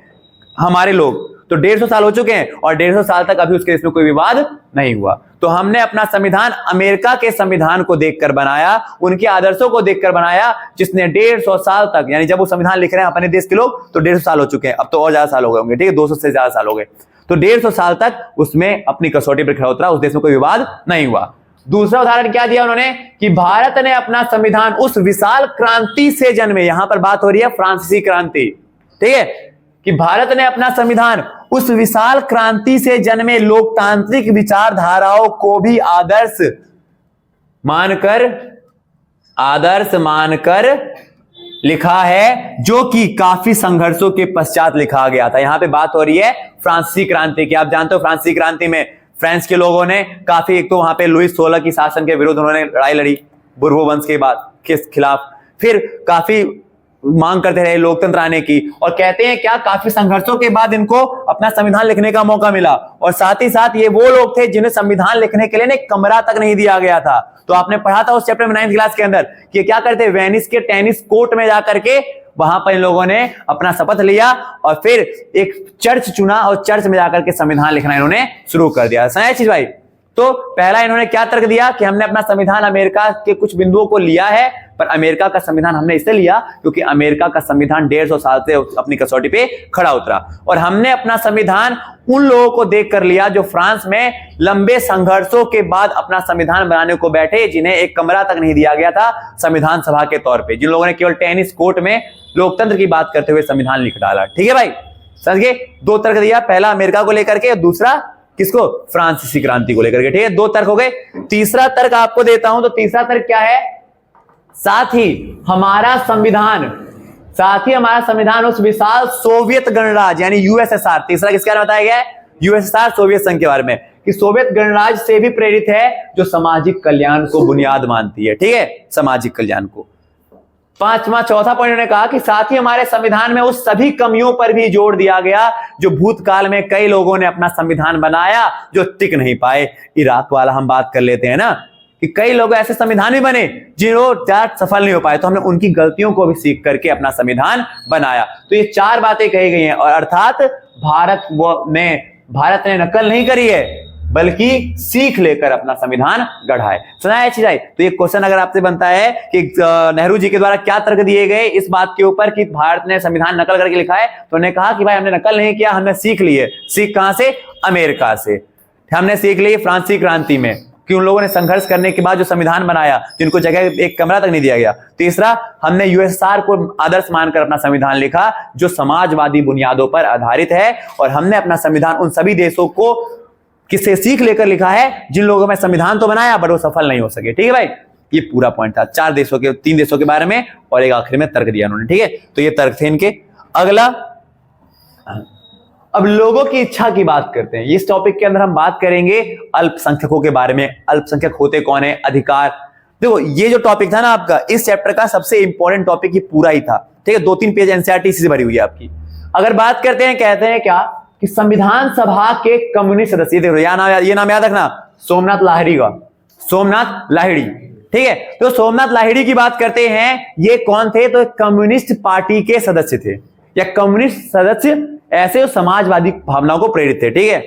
हमारे लोग, तो 150 साल हो चुके हैं और 150 साल तक अभी उसके इसमें कोई विवाद नहीं हुआ। तो हमने अपना संविधान अमेरिका के संविधान को देखकर बनाया, उनके आदर्शों को देखकर बनाया, जिसने 150 साल तक, यानी जब वो संविधान लिख रहे हैं अपने देश के लोग तो 150 साल हो चुके हैं, अब तो और ज्यादा साल हो गए होंगे, ठीक है, 200 से ज्यादा साल हो गए। तो 150 साल तक उसमें अपनी कसौटी पर खड़ा उतरा, उस देश में कोई विवाद नहीं हुआ। दूसरा उदाहरण क्या दिया उन्होंने कि भारत ने अपना संविधान उस विशाल क्रांति से जन्मे, यहां पर बात हो रही है फ्रांसीसी क्रांति, ठीक है, कि भारत ने अपना संविधान उस विशाल क्रांति से जन्मे लोकतांत्रिक विचारधाराओं को भी आदर्श मानकर लिखा है, जो कि काफी संघर्षों के पश्चात लिखा गया था। यहां पे बात हो रही है फ्रांसीसी क्रांति की। आप जानते हो फ्रांसीसी क्रांति में फ्रांस के लोगों ने काफी, एक तो वहां पे लुईस 16 की शासन के विरुद्ध उन्होंने लड़ाई लड़ी बुर्बो वंश के खिलाफ, फिर काफी मांग करते रहे लोकतंत्र आने की, और कहते हैं क्या, काफी संघर्षों के बाद इनको अपना संविधान लिखने का मौका मिला। और साथ ही साथ ये वो लोग थे जिन्हें संविधान लिखने के लिए एक कमरा तक नहीं दिया गया था। तो आपने पढ़ा था उस चैप्टर में 9th क्लास के अंदर कि क्या करते, वेनिस के टेनिस कोर्ट में जाकर के वहां पर इन लोगों ने अपना शपथ लिया और फिर एक चर्च चुना और चर्च में जाकर के संविधान लिखना इन्होंने शुरू कर दिया। समझ चीज भाई। तो पहला इन्होंने क्या तर्क दिया कि हमने अपना संविधान अमेरिका के कुछ बिंदुओं को लिया है, पर अमेरिका का संविधान हमने इसलिए लिया क्योंकि अमेरिका का संविधान 150 साल से अपनी कसौटी पे खड़ा उतरा, और हमने अपना संविधान उन लोगों को देख कर लिया जो फ्रांस में लंबे संघर्षों के बाद अपना संविधान बनाने को बैठे, जिन्हें एक कमरा तक नहीं दिया गया था संविधान सभा के तौर पे, जिन लोगों ने केवल टेनिस कोर्ट में लोकतंत्र की बात करते हुए संविधान लिख डाला। ठीक है भाई, समझ गए। दो तर्क दिया, पहला अमेरिका को लेकर के, दूसरा किसको, फ्रांसीसी क्रांति को लेकर के। ठीक है, दो तर्क हो गए। तीसरा तर्क आपको देता हूं, तो तीसरा तर्क क्या है, साथ ही हमारा संविधान उस विशाल सोवियत गणराज्य यानी यूएसएसआर, तीसरा किसके बारे में बताया गया है, यूएसएसआर सोवियत संघ के बारे में, कि सोवियत गणराज्य से भी प्रेरित है, जो सामाजिक कल्याण को बुनियाद मानती है। ठीक है, सामाजिक कल्याण को। चौथा पॉइंट उन्होंने कहा कि साथ ही हमारे संविधान में उस सभी कमियों पर भी जोर दिया गया जो भूतकाल में कई लोगों ने अपना संविधान बनाया जो टिक नहीं पाए। इराक वाला हम बात कर लेते हैं ना, कि कई लोग ऐसे संविधान भी बने जिन्होंने सफल नहीं हो पाए, तो हमने उनकी गलतियों को भी सीख करके अपना संविधान बनाया। तो ये 4 बातें कही गई हैं, और अर्थात भारत ने नकल नहीं करी है बल्कि सीख लेकर अपना संविधान गढ़ा है। सुना है चीज आई? तो ये क्वेश्चन अगर आपसे बनता है कि नेहरू जी के द्वारा क्या तर्क दिए गए इस बात के ऊपर कि भारत ने संविधान नकल करके लिखा है, तो उन्होंने कहा कि भाई हमने नकल नहीं किया, हमने सीख ली है। सीख कहां से? अमेरिका से। हमने सीख ली फ्रांसीसी क्रांति में कि उन लोगों ने संघर्ष करने के बाद जो संविधान बनाया, जिनको जगह एक कमरा तक नहीं दिया गया। तीसरा, हमने यूएसएसआर को आदर्श मानकर अपना संविधान लिखा जो समाजवादी बुनियादों पर आधारित है, और हमने अपना संविधान उन सभी देशों को किससे सीख लेकर लिखा है जिन लोगों में संविधान तो बनाया बट वो सफल नहीं हो सके। ठीक है भाई, ये पूरा पॉइंट था 3 देशों के बारे में, और एक आखिर में तर्क दिया उन्होंने। ठीक है, तो ये तर्क थे इनके। अगला, अब लोगों की इच्छा की बात करते हैं। इस टॉपिक के अंदर हम बात करेंगे अल्पसंख्यकों के बारे में। अल्पसंख्यक होते कौन है, अधिकार। देखो ये जो टॉपिक था ना आपका, इस चैप्टर का सबसे इंपॉर्टेंट टॉपिक ये पूरा ही था। ठीक है, 2-3 पेज एनसीईआरटी से भरी हुई है आपकी। अगर बात करते हैं, कहते हैं क्या कि संविधान सभा के कम्युनिस्ट सदस्य, देखो ये नाम याद रखना, सोमनाथ लाहिड़ी का, सोमनाथ लाहिड़ी। ठीक है, तो सोमनाथ लाहिड़ी की बात करते हैं, ये कौन थे? तो कम्युनिस्ट पार्टी के सदस्य थे, या कम्युनिस्ट सदस्य ऐसे समाजवादी भावनाओं को प्रेरित थे। ठीक है,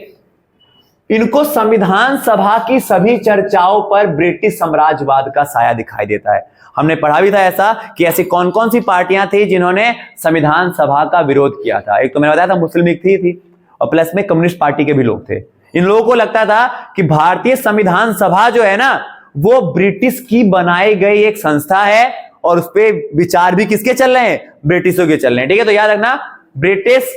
इनको संविधान सभा की सभी चर्चाओं पर ब्रिटिश साम्राज्यवाद का साया दिखाई देता है। हमने पढ़ा भी था ऐसा कि ऐसी कौन कौन सी पार्टियां थी जिन्होंने संविधान सभा का विरोध किया था। एक तो मैंने बताया था मुस्लिम लीग थी और प्लस में कम्युनिस्ट पार्टी के भी लोग थे। इन लोगों को लगता था कि भारतीय संविधान सभा जो है ना, वो ब्रिटिश की बनाई गई एक संस्था है, और उस पर विचार भी किसके चल रहे हैं? ब्रिटिशों के चल रहे हैं। ठीक है, तो याद रखना, ब्रिटिश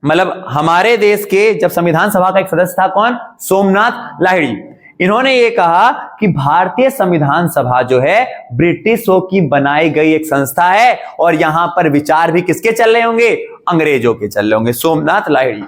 मतलब हमारे देश के जब संविधान सभा का एक सदस्य था कौन? सोमनाथ लाहिड़ी। इन्होंने ये कहा कि भारतीय संविधान सभा जो है ब्रिटिशों की बनाई गई एक संस्था है, और यहां पर विचार भी किसके चल रहे होंगे? अंग्रेजों के चल रहे होंगे। सोमनाथ लाहिड़ी,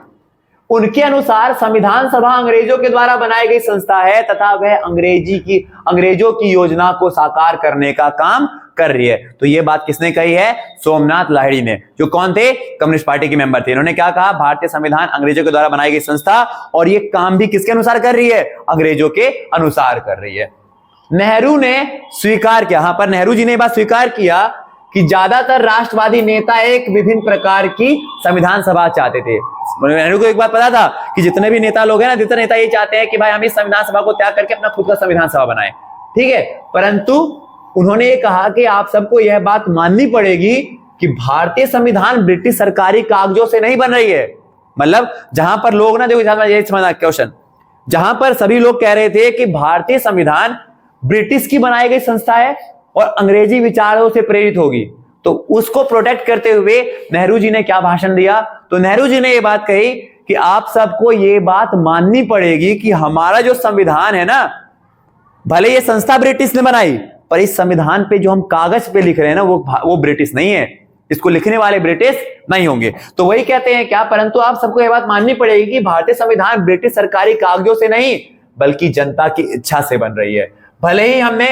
उनके अनुसार संविधान सभा अंग्रेजों के द्वारा बनाई गई संस्था है, तथा वह अंग्रेजों की योजना को साकार करने का काम कर रही है। तो यह बात किसने कही है? सोमनाथ लाहिड़ी ने, जो कौन थे? कम्युनिस्ट पार्टी के मेंबर थे। इन्होंने क्या कहा? भारतीय संविधान अंग्रेजों के द्वारा बनाई गई संस्था, और यह काम भी किसके अनुसार कर रही है? अंग्रेजों के अनुसार कर रही है। नेहरू ने स्वीकार किया, यहां पर नेहरू जी ने बात स्वीकार किया कि ज्यादातर राष्ट्रवादी नेता एक विभिन्न प्रकार की संविधान सभा चाहते थे। नेहरू को एक बात पता था कि जितने भी नेता लोग हैं ना, जितने नेता ये चाहते हैं कि भाई हम इस संविधान सभा को त्याग करके अपना खुद का संविधान सभा बनाएं। ठीक है, परंतु उन्होंने ये कहा कि आप सबको यह बात माननी पड़ेगी कि भारतीय संविधान ब्रिटिश सरकारी कागजों से नहीं बन रही है। मतलब जहां पर लोग ना, देखो यही समझना क्वेश्चन, जहां पर सभी लोग कह रहे थे कि भारतीय संविधान ब्रिटिश की बनाई गई संस्था है और अंग्रेजी विचारों से प्रेरित होगी, तो उसको प्रोटेक्ट करते हुए नेहरू जी ने क्या भाषण दिया? तो नेहरू जी ने यह बात कही कि आप सबको यह बात माननी पड़ेगी कि हमारा जो संविधान है ना, भले ये संस्था ब्रिटिश ने बनाई, पर इस संविधान पे जो हम कागज पे लिख रहे हैं ना, वो ब्रिटिश नहीं है, इसको लिखने वाले ब्रिटिश नहीं होंगे। तो वही कहते हैं क्या, परंतु आप सबको यह बात माननी पड़ेगी कि भारतीय संविधान ब्रिटिश सरकारी कागजों से नहीं बल्कि जनता की इच्छा से बन रही है। भले ही हमने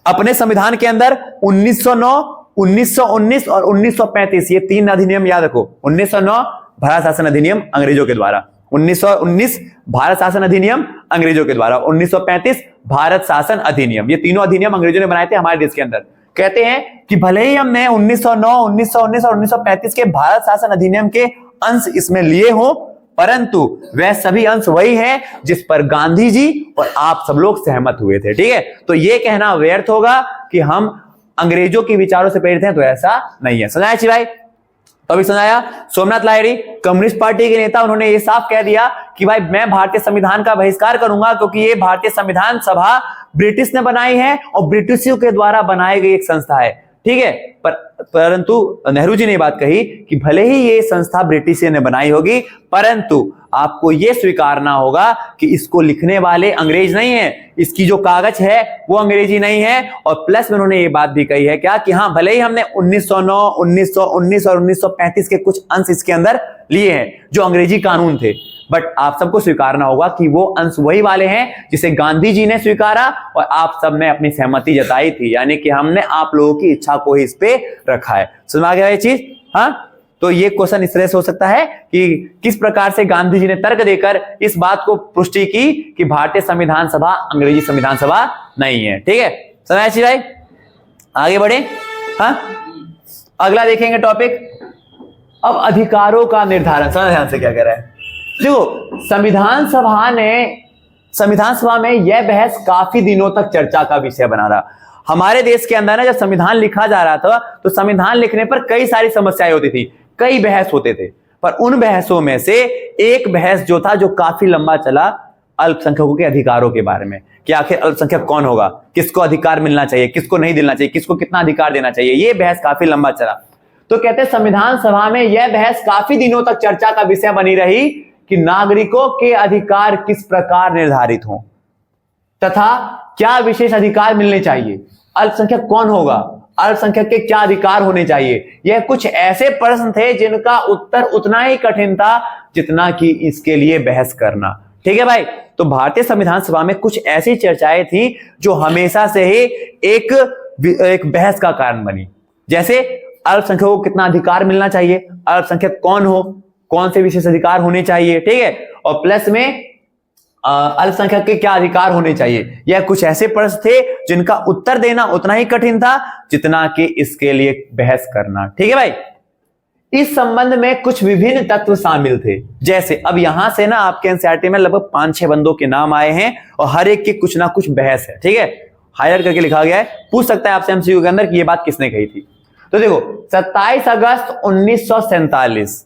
अपने संविधान के अंदर 1909, 1919 और 1935 ये 3 अधिनियम याद रखो। 1909 भारत शासन अधिनियम अंग्रेजों के द्वारा, 1919 भारत शासन अधिनियम अंग्रेजों के द्वारा, 1935 भारत शासन अधिनियम, ये तीनों अधिनियम अंग्रेजों ने बनाए थे हमारे देश के अंदर। कहते हैं कि भले ही हमने 1909, 1919 और 1935 के भारत शासन अधिनियम के अंश इसमें लिए हों, परंतु वह सभी अंश वही हैं जिस पर गांधी जी और आप सब लोग सहमत हुए थे। ठीक है, तो यह कहना व्यर्थ होगा कि हम अंग्रेजों के विचारों से प्रेरित हैं, तो ऐसा नहीं है। समझाया जी भाई? तो अभी समझाया। सोमनाथ लाहिड़ी कम्युनिस्ट पार्टी के नेता, उन्होंने ये साफ कह दिया कि भाई मैं भारतीय संविधान का बहिष्कार करूंगा, क्योंकि ये भारतीय संविधान सभा ब्रिटिश ने बनाई है और ब्रिटिशों के द्वारा बनाई गई एक संस्था है। ठीक है, परंतु नेहरू जी ने बात कही कि भले ही ये संस्था ब्रिटिश ने बनाई होगी, परंतु आपको यह स्वीकारना होगा कि इसको लिखने वाले अंग्रेज नहीं है, इसकी जो कागज है वो अंग्रेजी नहीं है। और प्लस में उन्होंने ये बात भी कही है क्या कि हाँ, भले ही हमने 1909, 1919 और 1935 के कुछ अंश इसके अंदर लिए हैं जो अंग्रेजी कानून थे, बट आप सबको स्वीकारना होगा कि वो अंश वही वाले हैं जिसे गांधी जी ने स्वीकारा और आप सब ने अपनी सहमति जताई थी, यानी कि हमने आप लोगों की इच्छा को ही इस पे रखा है। समझ गया ये चीज? हाँ, तो ये क्वेश्चन इस तरह से हो सकता है कि किस प्रकार से गांधी जी ने तर्क देकर इस बात को पुष्टि की कि भारतीय संविधान सभा अंग्रेजी संविधान सभा नहीं है। ठीक है, समझ आया भाई? आगे बढ़े। हाँ, अगला देखेंगे टॉपिक। अब अधिकारों का निर्धारण, समझ ध्यान से क्या कह रहा है। देखो, संविधान सभा में यह बहस काफी दिनों तक चर्चा का विषय बना रहा। हमारे देश के अंदर ना जब संविधान लिखा जा रहा था तो संविधान लिखने पर कई सारी समस्याएं होती थी, कई बहस होते थे, पर उन बहसों में से एक बहस जो था, जो काफी लंबा चला, अल्पसंख्यकों के अधिकारों के बारे में कि आखिर अल्पसंख्यक कौन होगा, किसको अधिकार मिलना चाहिए, किसको नहीं मिलना चाहिए, किसको कितना अधिकार देना चाहिए। यह बहस काफी लंबा चला। तो कहते हैं संविधान सभा में यह बहस काफी दिनों तक चर्चा का विषय बनी रही कि नागरिकों के अधिकार किस प्रकार निर्धारित हों तथा क्या विशेष अधिकार मिलने चाहिए, अल्पसंख्यक कौन होगा, अल्पसंख्यक के क्या अधिकार होने चाहिए। यह कुछ ऐसे प्रश्न थे जिनका उत्तर उतना ही कठिन था जितना कि इसके लिए बहस करना। ठीक है भाई, तो भारतीय संविधान सभा में कुछ ऐसी चर्चाएं थी जो हमेशा से ही एक बहस का कारण बनी। जैसे अल्पसंख्यक को कितना अधिकार मिलना चाहिए, अल्पसंख्यक कौन हो, कौन से विशेष अधिकार होने चाहिए। ठीक है, और प्लस में अल्पसंख्यक के क्या अधिकार होने चाहिए। यह कुछ ऐसे प्रश्न थे जिनका उत्तर देना उतना ही कठिन था जितना कि इसके लिए बहस करना। ठीक है भाई, इस संबंध में कुछ विभिन्न तत्व शामिल थे। जैसे अब यहां से ना आपके एनसीईआरटी में लगभग 5-6 बंदों के नाम आए हैं और हर एक की कुछ ना कुछ बहस है। ठीक है, हाईलाइट करके लिखा गया है, पूछ सकता है आपसे एमसीक्यू के अंदर कि यह बात किसने कही थी। तो देखो, 27 अगस्त 1947,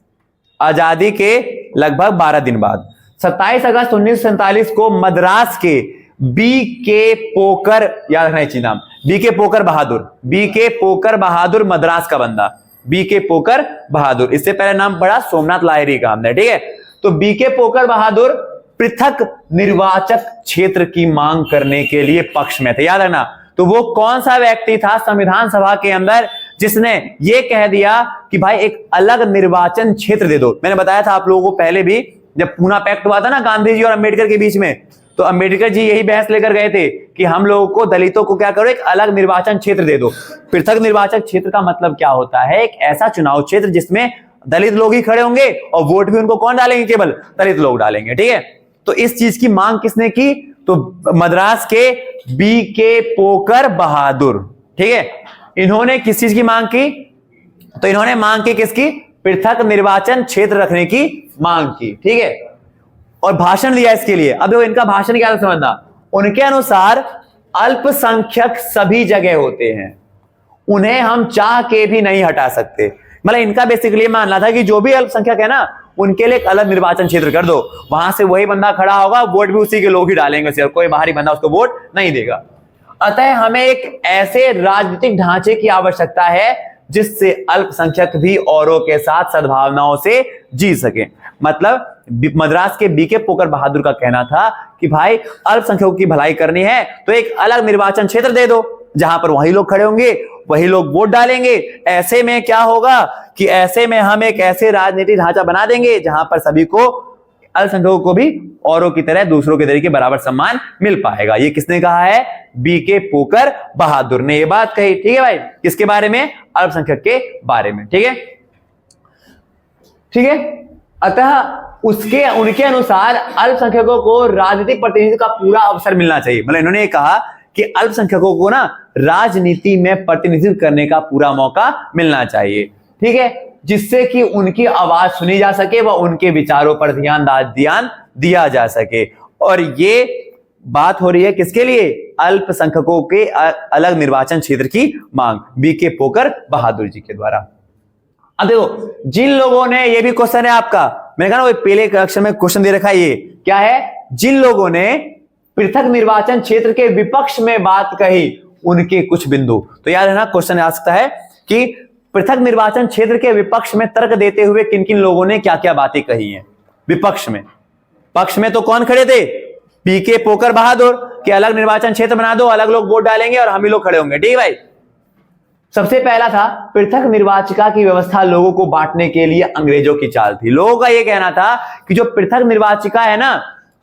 आजादी के लगभग 12 दिन बाद, 27 अगस्त 1947 को मद्रास के बी.के. पोकर, याद रखना चाहिए नाम, बी.के. पोकर बहादुर, बी.के. पोकर बहादुर मद्रास का बंदा, बी.के. पोकर बहादुर। इससे पहले नाम पड़ा सोमनाथ लाहिरी का हमने। ठीक है, तो बी.के. पोकर बहादुर पृथक निर्वाचक क्षेत्र की मांग करने के लिए पक्ष में थे। याद रखना, तो वो कौन सा व्यक्ति था संविधान सभा के अंदर जिसने ये कह दिया कि भाई एक अलग निर्वाचन क्षेत्र दे दो। मैंने बताया था आप लोगों को पहले भी, जब पूना पैक्ट हुआ था ना गांधी जी और अंबेडकर के बीच में, तो अंबेडकर जी यही बहस लेकर गए थे कि हम लोगों को, दलितों को क्या करो, एक अलग निर्वाचन क्षेत्र दे दो। पृथक निर्वाचन क्षेत्र का मतलब क्या होता है, एक ऐसा चुनाव क्षेत्र जिसमें दलित लोग ही खड़े होंगे और वोट भी उनको कौन डालेंगे, केवल दलित लोग डालेंगे। ठीक है, तो इस चीज की मांग किसने की, तो मद्रास के बी.के. पोकर बहादुर। ठीक है, इन्होंने किस चीज की मांग की, तो इन्होंने मांग की किसकी, पृथक निर्वाचन क्षेत्र रखने की मांग की। ठीक है, और भाषण दिया इसके लिए। अब देखो इनका भाषण क्या था समझना, उनके अनुसार अल्पसंख्यक सभी जगह होते हैं, उन्हें हम चाह के भी नहीं हटा सकते। मतलब इनका बेसिकली मानना था कि जो भी अल्पसंख्यक है ना, उनके लिए एक अलग निर्वाचन क्षेत्र कर दो, वहां से वही बंदा खड़ा होगा, वोट भी उसी के लोग ही डालेंगे, सिर्फ कोई बाहरी बंदा उसको वोट नहीं देगा। अतः हमें एक ऐसे राजनीतिक ढांचे की आवश्यकता है जिससे अल्पसंख्यक भी औरों के साथ सद्भावनाओं से जी सके। मतलब मद्रास के बी.के. पोकर बहादुर का कहना था कि भाई अल्पसंख्यकों की भलाई करनी है तो एक अलग निर्वाचन क्षेत्र दे दो, जहां पर वही लोग खड़े होंगे, वही लोग वोट डालेंगे। ऐसे में क्या होगा कि ऐसे में हम एक ऐसे राजनीतिक ढांचा बना देंगे जहां पर सभी को, अल्पसंख्यकों को भी औरों की तरह दूसरों के तरीके बराबर सम्मान मिल पाएगा। ये किसने कहा है, बी.के. पोकर बहादुर ने ये बात कही। ठीक है भाई, किसके बारे में, अल्पसंख्यक के बारे में। ठीक है, ठीक है, अतः उनके अनुसार अल्पसंख्यकों को राजनीतिक प्रतिनिधित्व का पूरा अवसर मिलना चाहिए। मतलब इन्होंने ये कहा कि अल्पसंख्यकों को ना राजनीति में प्रतिनिधित्व करने का पूरा मौका मिलना चाहिए। ठीक है, जिससे कि उनकी आवाज सुनी जा सके व उनके विचारों पर ध्यान दिया जा सके। और ये बात हो रही है किसके लिए, अल्पसंख्यकों के अलग निर्वाचन क्षेत्र की मांग, बी.के. पोकर बहादुर जी के द्वारा। अब देखो, जिन लोगों ने, ये भी क्वेश्चन है आपका, मैंने कहा ना पहले कक्षा में क्वेश्चन दे रखा है, ये क्या है, जिन लोगों ने पृथक निर्वाचन क्षेत्र के विपक्ष में बात कही उनके कुछ बिंदु। तो याद है ना, क्वेश्चन आ सकता है कि पृथक निर्वाचन क्षेत्र के विपक्ष में तर्क देते हुए किन किन लोगों ने क्या क्या बातें कही हैं। विपक्ष में, पक्ष में तो कौन खड़े थे, बी.के. पोकर बहादुर के अलग निर्वाचन क्षेत्र बना दो, अलग लोग वोट डालेंगे और हम ही लोग खड़े होंगे। ठीक है भाई, सबसे पहला था पृथक निर्वाचिका की व्यवस्था लोगों को बांटने के लिए अंग्रेजों की चाल थी। लोगों का यह कहना था कि जो पृथक निर्वाचिका है ना,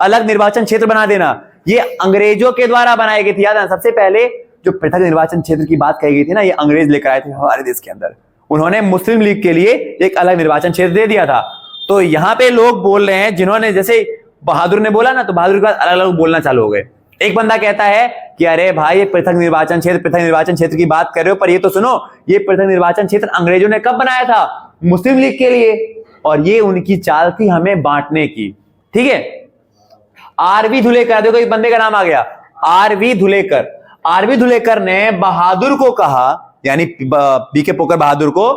अलग निर्वाचन क्षेत्र बना देना, ये अंग्रेजों के द्वारा बनाई गई थी। याद है, सबसे पहले जो पृथक निर्वाचन क्षेत्र की बात कही गई थी ना, ये अंग्रेज लेकर आए थे हमारे देश के अंदर। उन्होंने मुस्लिम लीग के लिए एक अलग निर्वाचन क्षेत्र दे दिया था। तो यहां पे लोग बोल रहे हैं, जिन्होंने, जैसे बहादुर ने बोला ना, तो बहादुर के बाद अलग अलग बोलना चालू हो गए। एक बंदा कहता है कि अरे भाई ये पृथक निर्वाचन क्षेत्र की बात कर रहे हो, पर ये तो सुनो, ये पृथक निर्वाचन क्षेत्र अंग्रेजों ने कब बनाया था? मुस्लिम लीग के लिए, और ये उनकी चाल थी हमें बांटने की। ठीक है, आरवी धुलेकर, देखो एक बंदे का नाम आ गया, आरवी धुलेकर। आरवी धुलेकर ने बहादुर को कहा, यानी बीके पोकर बहादुर को,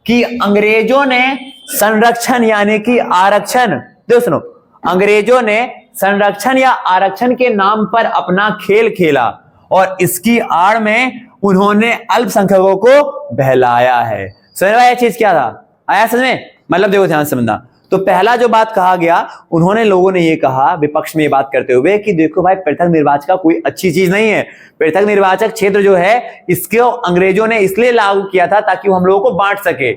कि अंग्रेजों ने संरक्षण यानी कि आरक्षण, देखो सुनो, अंग्रेजों ने संरक्षण या आरक्षण के नाम पर अपना खेल खेला और इसकी आड़ में उन्होंने अल्पसंख्यकों को बहलाया है। समझ में आया चीज क्या था? आया समझ में? मतलब देखो ध्यान से समझना। तो पहला जो बात कहा गया, उन्होंने, लोगों ने ये कहा विपक्ष में ये बात करते हुए कि देखो भाई पृथक निर्वाचन का कोई अच्छी चीज नहीं है। पृथक निर्वाचक क्षेत्र जो है इसको अंग्रेजों ने इसलिए लागू किया था ताकि वो हम लोगों को बांट सके।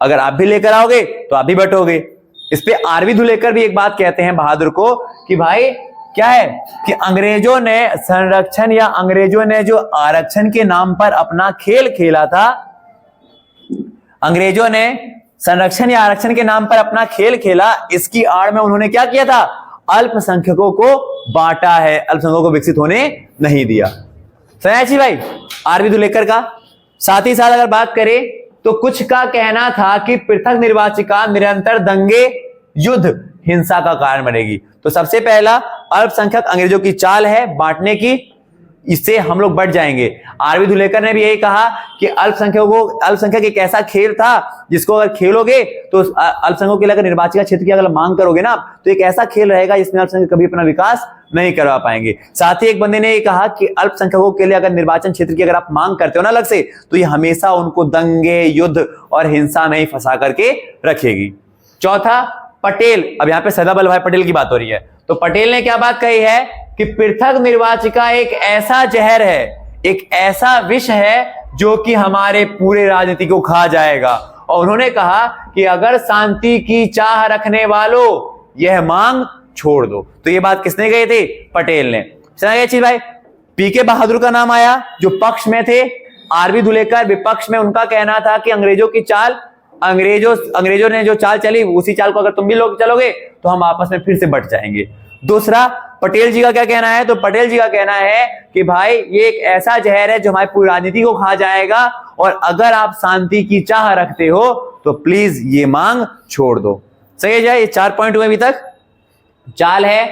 अगर आप भी लेकर आओगे तो आप भी बंटोगे। इस पे आरवी धुलेकर भी एक बात कहते हैं बहादुर को कि भाई क्या है कि अंग्रेजों ने संरक्षण या अंग्रेजों ने जो आरक्षण के नाम पर अपना खेल खेला था, अंग्रेजों ने संरक्षण या आरक्षण के नाम पर अपना खेल खेला, इसकी आड़ में उन्होंने क्या किया था? अल्पसंख्यकों को बांटा है, अल्पसंख्यकों को विकसित होने नहीं दिया। समझ भाई आरवी धुलेकर का। साथ ही साथ अगर बात करें तो कुछ का कहना था कि पृथक निर्वाचिका निरंतर दंगे, युद्ध, हिंसा का कारण बनेगी। तो सबसे पहला अल्पसंख्यक अंग्रेजों की चाल है बांटने की, इससे हम लोग बढ़ जाएंगे। आरवी धुलेकर ने भी यही कहा कि अल्पसंख्यक एक ऐसा खेल था जिसको अगर खेलोगे तो अल्पसंख्यकों के लिए अगर निर्वाचिका क्षेत्र की अगर मांग करोगे ना तो एक ऐसा खेल रहेगा जिसमें अल्पसंख्यक कभी अपना विकास नहीं करवा पाएंगे। साथ ही एक बंदे ने ये कहा कि अल्पसंख्यकों के लिए अगर निर्वाचन क्षेत्र की अगर आप मांग करते हो ना अलग से, तो ये हमेशा उनको दंगे, युद्ध और हिंसा में ही फंसा करके रखेगी। चौथा पटेल, अब यहाँ पे सरदार वल्लभ भाई पटेल की बात हो रही है, तो पटेल ने क्या बात कही है कि पृथक निर्वाचिका एक ऐसा जहर है, एक ऐसा विष है जो कि हमारे पूरे राजनीति को खा जाएगा। और उन्होंने कहा कि अगर शांति की चाह रखने वालों यह मांग छोड़ दो। तो ये बात किसने कही थी? पटेल ने। समझ गए चीज भाई? पीके बहादुर का नाम आया जो पक्ष में थे, आरवी धुलेकर विपक्ष में, उनका कहना था कि अंग्रेजों की चाल, अंग्रेजों ने जो चाल चली उसी चाल को अगर तुम भी लोग चलोगे तो हम आपस में फिर से बट जाएंगे। दूसरा पटेल जी का क्या कहना है? तो पटेल जी का कहना है कि भाई ये एक ऐसा जहर है जो हमारी पूरी राजनीति को खा जाएगा और अगर आप शांति की चाह रखते हो तो प्लीज ये मांग छोड़ दो। सही है? ये 4 पॉइंट हुए अभी तक। चाल है,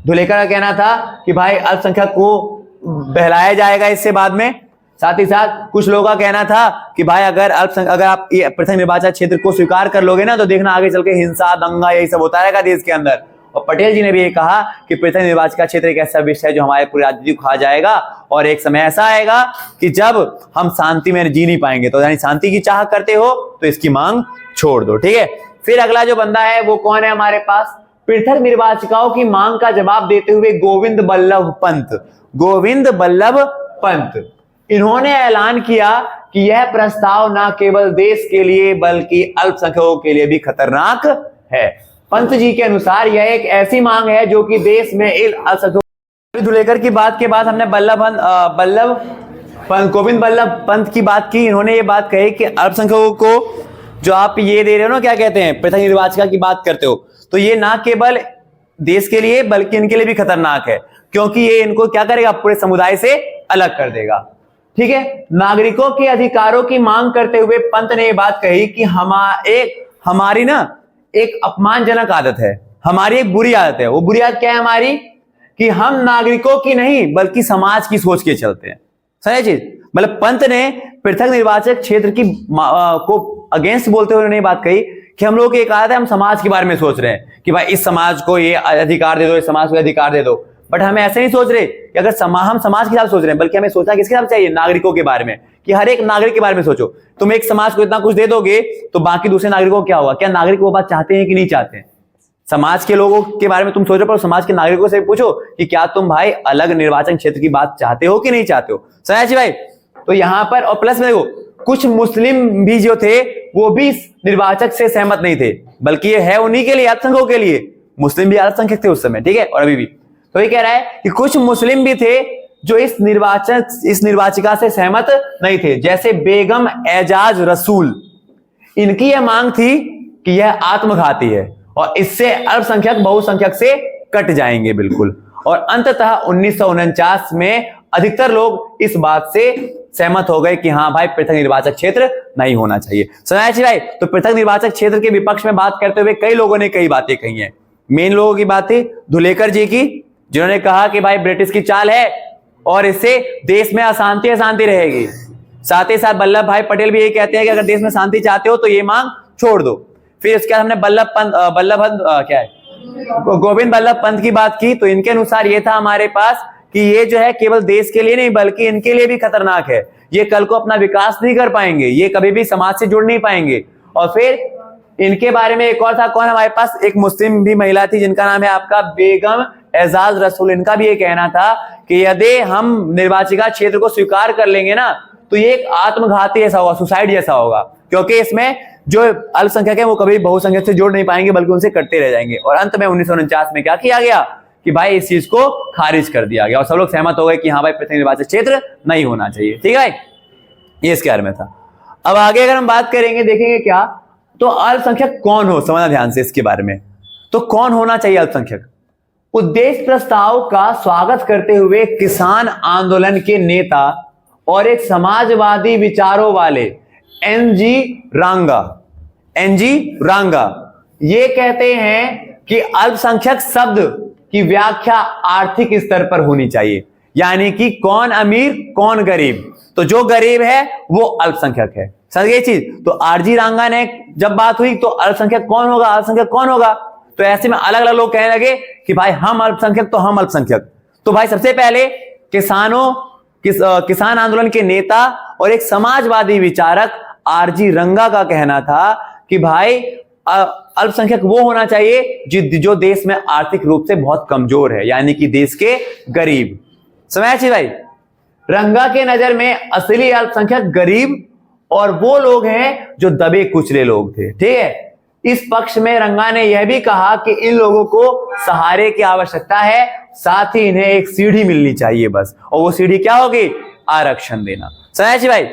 धुलेकर का कहना था कि भाई अल्पसंख्यक को बहलाया जाएगा इससे बाद में। साथ ही साथ कुछ लोगों का कहना था कि भाई अगर आप ये पृथक निर्वाचन क्षेत्र को स्वीकार कर लोगे ना तो देखना आगे चल के हिंसा, दंगा, यही सब होता रहेगा देश के अंदर। और पटेल जी ने भी ये कहा कि पृथक निर्वाचन क्षेत्र एक ऐसा विषय है जो हमारे पूरी राजनीति को खा जाएगा और एक समय ऐसा आएगा कि जब हम शांति में जी नहीं पाएंगे। तो यानी शांति की चाह करते हो तो इसकी मांग छोड़ दो। ठीक है, फिर अगला जो बंदा है वो कौन है हमारे पास? पृथक निर्वाचिकाओं की मांग का जवाब देते हुए गोविंद बल्लभ पंत। गोविंद बल्लभ पंत, इन्होंने ऐलान किया कि यह प्रस्ताव न केवल देश के लिए बल्कि अल्पसंख्यकों के लिए भी खतरनाक है। पंत जी के अनुसार यह एक ऐसी मांग है जो कि देश में अल्पसंख्यकों। धुलेकर की बात के बाद हमने गोविंद बल्लभ पंत की बात की। इन्होंने ये बात कही कि अल्पसंख्यकों को जो आप ये दे रहे हो ना, क्या कहते हैं, पृथक निर्वाचिका की बात करते हो, तो ये ना केवल देश के लिए बल्कि इनके लिए भी खतरनाक है क्योंकि ये इनको क्या करेगा? पूरे समुदाय से अलग कर देगा। ठीक है, नागरिकों के अधिकारों की मांग करते हुए पंत ने ये बात कही कि हमारी ना एक अपमानजनक आदत है, हमारी एक बुरी आदत है। वो बुरी आदत क्या है हमारी? कि हम नागरिकों की नहीं बल्कि समाज की सोच के चलते हैं। सही चीज, मतलब पंत ने पृथक निर्वाचक क्षेत्र की को अगेंस्ट बोलते हुए उन्होंने बात कही कि हम लोग की एक आदत है, हम समाज के बारे में सोच रहे हैं कि भाई इस समाज को ये अधिकार दे दो, इस समाज को अधिकार दे दो। बट हम ऐसे नहीं सोच रहे कि अगर हम समाज के हिसाब सोच रहे हैं, बल्कि हमें सोचना किसके हिसाब चाहिए? नागरिकों के बारे में, कि हर एक नागरिक के बारे में सोचो। तुम एक समाज को इतना कुछ दे दोगे तो बाकी दूसरे नागरिकों को क्या होगा? क्या नागरिक वो बात चाहते हैं कि नहीं चाहते हैं? समाज के लोगों के बारे में तुम सोचो, पर समाज के नागरिकों से पूछो कि क्या तुम भाई अलग निर्वाचन क्षेत्र की बात चाहते हो कि नहीं चाहते हो। समझ भाई? तो यहां पर, और प्लस में देखो, कुछ मुस्लिम भी जो थे वो भी निर्वाचक से सहमत नहीं थे, बल्कि ये है उन्हीं के लिए, अल्पसंख्यकों के लिए। मुस्लिम भी अल्पसंख्यक थे उस समय, ठीक है, और अभी भी। तो ये कह रहा है कि कुछ मुस्लिम भी थे जो इस निर्वाचिका से सहमत नहीं थे, जैसे बेगम एजाज रसूल। इनकी यह मांग थी कि यह आत्मघाती है और इससे अल्पसंख्यक बहुसंख्यक से कट जाएंगे बिल्कुल। और अंततः 1949 में अधिकतर लोग इस बात से सहमत हो गए कि हाँ भाई पृथक निर्वाचक क्षेत्र नहीं होना चाहिए। समझ जी भाई। तो पृथक निर्वाचक क्षेत्र के विपक्ष में बात करते हुए कई लोगों ने कई बातें कही हैं। मेन लोगों की बात थी धुलेकर जी की, जिन्होंने कहा कि भाई ब्रिटिश की चाल है और इससे देश में अशांति रहेगी। साथ ही साथ वल्लभ भाई पटेल भी यही कहते हैं कि अगर देश में शांति चाहते हो तो ये मांग छोड़ दो। फिर उसके बाद हमने गोविंद वल्लभ पंत की बात की। तो इनके अनुसार ये था हमारे पास कि ये जो है केवल देश के लिए नहीं बल्कि इनके लिए भी खतरनाक है। ये कल को अपना विकास नहीं कर पाएंगे, ये कभी भी समाज से जुड़ नहीं पाएंगे। और फिर इनके बारे में एक और था, कौन हमारे पास, एक मुस्लिम भी महिला थी जिनका नाम है आपका बेगम एजाज रसूल। इनका भी ये कहना था कि यदि हम निर्वाचिका क्षेत्र को स्वीकार कर लेंगे ना तो ये एक आत्मघाती ऐसा होगा, सुसाइड जैसा होगा, क्योंकि इसमें जो अल्पसंख्यक है वो कभी बहुसंख्यक से जुड़ नहीं पाएंगे बल्कि उनसे कटते रह जाएंगे। और अंत में 1949 में क्या किया गया कि भाई इस चीज को खारिज कर दिया गया और सब लोग सहमत हो गए कि हाँ भाई पृथक निर्वाचक क्षेत्र नहीं होना चाहिए। ठीक है, ये इसके बारे में था। अब आगे अगर हम बात करेंगे, देखेंगे क्या, तो अल्पसंख्यक कौन हो, समझना ध्यान से इसके बारे में। तो कौन होना चाहिए अल्पसंख्यक? उद्देश्य प्रस्ताव का स्वागत करते हुए किसान आंदोलन के नेता और एक समाजवादी विचारों वाले एनजी रांगा ये कहते हैं कि अल्पसंख्यक शब्द की व्याख्या आर्थिक स्तर पर होनी चाहिए, यानी कि कौन अमीर कौन गरीब, तो जो गरीब है वो अल्पसंख्यक है। समझ गए चीज। तो आरजी रांगा ने जब बात हुई तो अल्पसंख्यक कौन होगा, अल्पसंख्यक कौन होगा, तो ऐसे में अलग अलग लोग कहने लगे कि भाई हम अल्पसंख्यक तो हम अल्पसंख्यक। तो भाई सबसे पहले किसान आंदोलन के नेता और एक समाजवादी विचारक आरजी रंगा का कहना था कि भाई अल्पसंख्यक वो होना चाहिए जो देश में आर्थिक रूप से बहुत कमजोर है, यानी कि देश के गरीब। समझ भाई। रंगा के नजर में असली अल्पसंख्यक गरीब और वो लोग हैं जो दबे कुचले लोग थे। ठीक है। इस पक्ष में रंगा ने यह भी कहा कि इन लोगों को सहारे की आवश्यकता है, साथ ही इन्हें एक सीढ़ी मिलनी चाहिए बस, और वो सीढ़ी क्या होगी, आरक्षण देना। समझ भाई।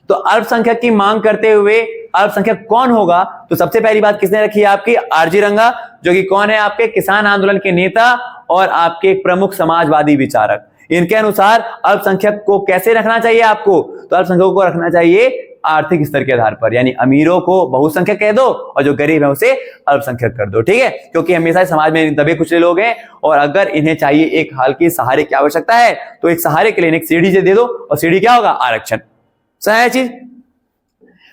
तो अल्पसंख्यक की मांग करते हुए अल्पसंख्यक कौन होगा, तो सबसे पहली बात किसने रखी है आपकी, आरजी रंगा, जो कि कौन है आपके किसान आंदोलन के नेता और आपके एक प्रमुख समाजवादी विचारक। इनके अनुसार अल्पसंख्यक को कैसे रखना चाहिए आपको, तो अल्पसंख्यकों को रखना चाहिए आर्थिक स्तर के आधार पर, यानी अमीरों को बहुसंख्यक कह दो और जो गरीब है उसे अल्पसंख्यक कर दो। ठीक है। क्योंकि हमेशा समाज में दबे कुचले लोग हैं और अगर इन्हें चाहिए एक हाल की सहारे की आवश्यकता है तो एक सहारे के लिए एक सीढ़ी से दे दो, और सीढ़ी क्या होगा, आरक्षण। सही चीज।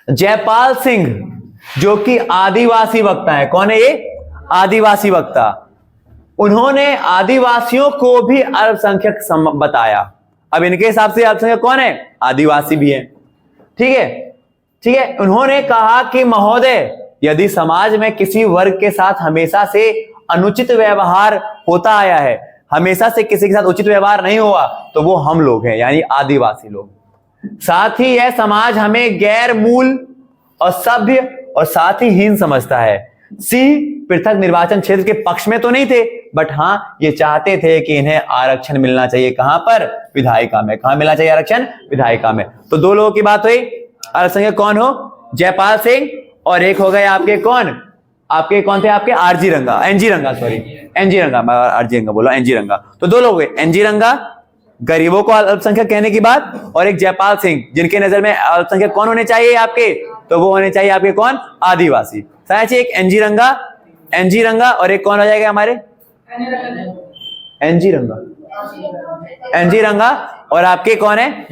जयपाल सिंह जो कि आदिवासी वक्ता है, कौन है ये, आदिवासी वक्ता, उन्होंने आदिवासियों को भी अल्पसंख्यक बताया। अब इनके हिसाब से अल्पसंख्यक कौन है, आदिवासी भी है। ठीक है। ठीक है। उन्होंने कहा कि महोदय, यदि समाज में किसी वर्ग के साथ हमेशा से अनुचित व्यवहार होता आया है, हमेशा से किसी के साथ उचित व्यवहार नहीं हुआ, तो वो हम लोग हैं, यानी आदिवासी लोग। साथ ही यह समाज हमें गैर मूल और सभ्य और साथ ही हीन समझता है। सिंह पृथक निर्वाचन क्षेत्र के पक्ष में तो नहीं थे, बट हाँ ये चाहते थे कि इन्हें आरक्षण मिलना चाहिए। कहां पर, विधायिका में। कहां मिलना चाहिए आरक्षण, विधायिका में। तो दो लोगों की बात हुई। अल्पसंख्यक कौन हो, जयपाल सिंह, और एक हो गए आपके कौन, आपके कौन थे, आपके आरजी रंगा, एनजी रंगा, सॉरी एनजी रंगा, मैं आरजी रंगा बोला, एनजी रंगा। तो दो लोग हुए, एनजी रंगा गरीबों को अल्पसंख्यक कहने की बात, और एक जयपाल सिंह जिनके नजर में अल्पसंख्यक कौन होने चाहिए आपके, तो वो होने चाहिए आपके कौन, आदिवासी। सही। एक एनजी रंगा और एक कौन हो जाएगा हमारे, एनजी रंगा और आपके कौन है,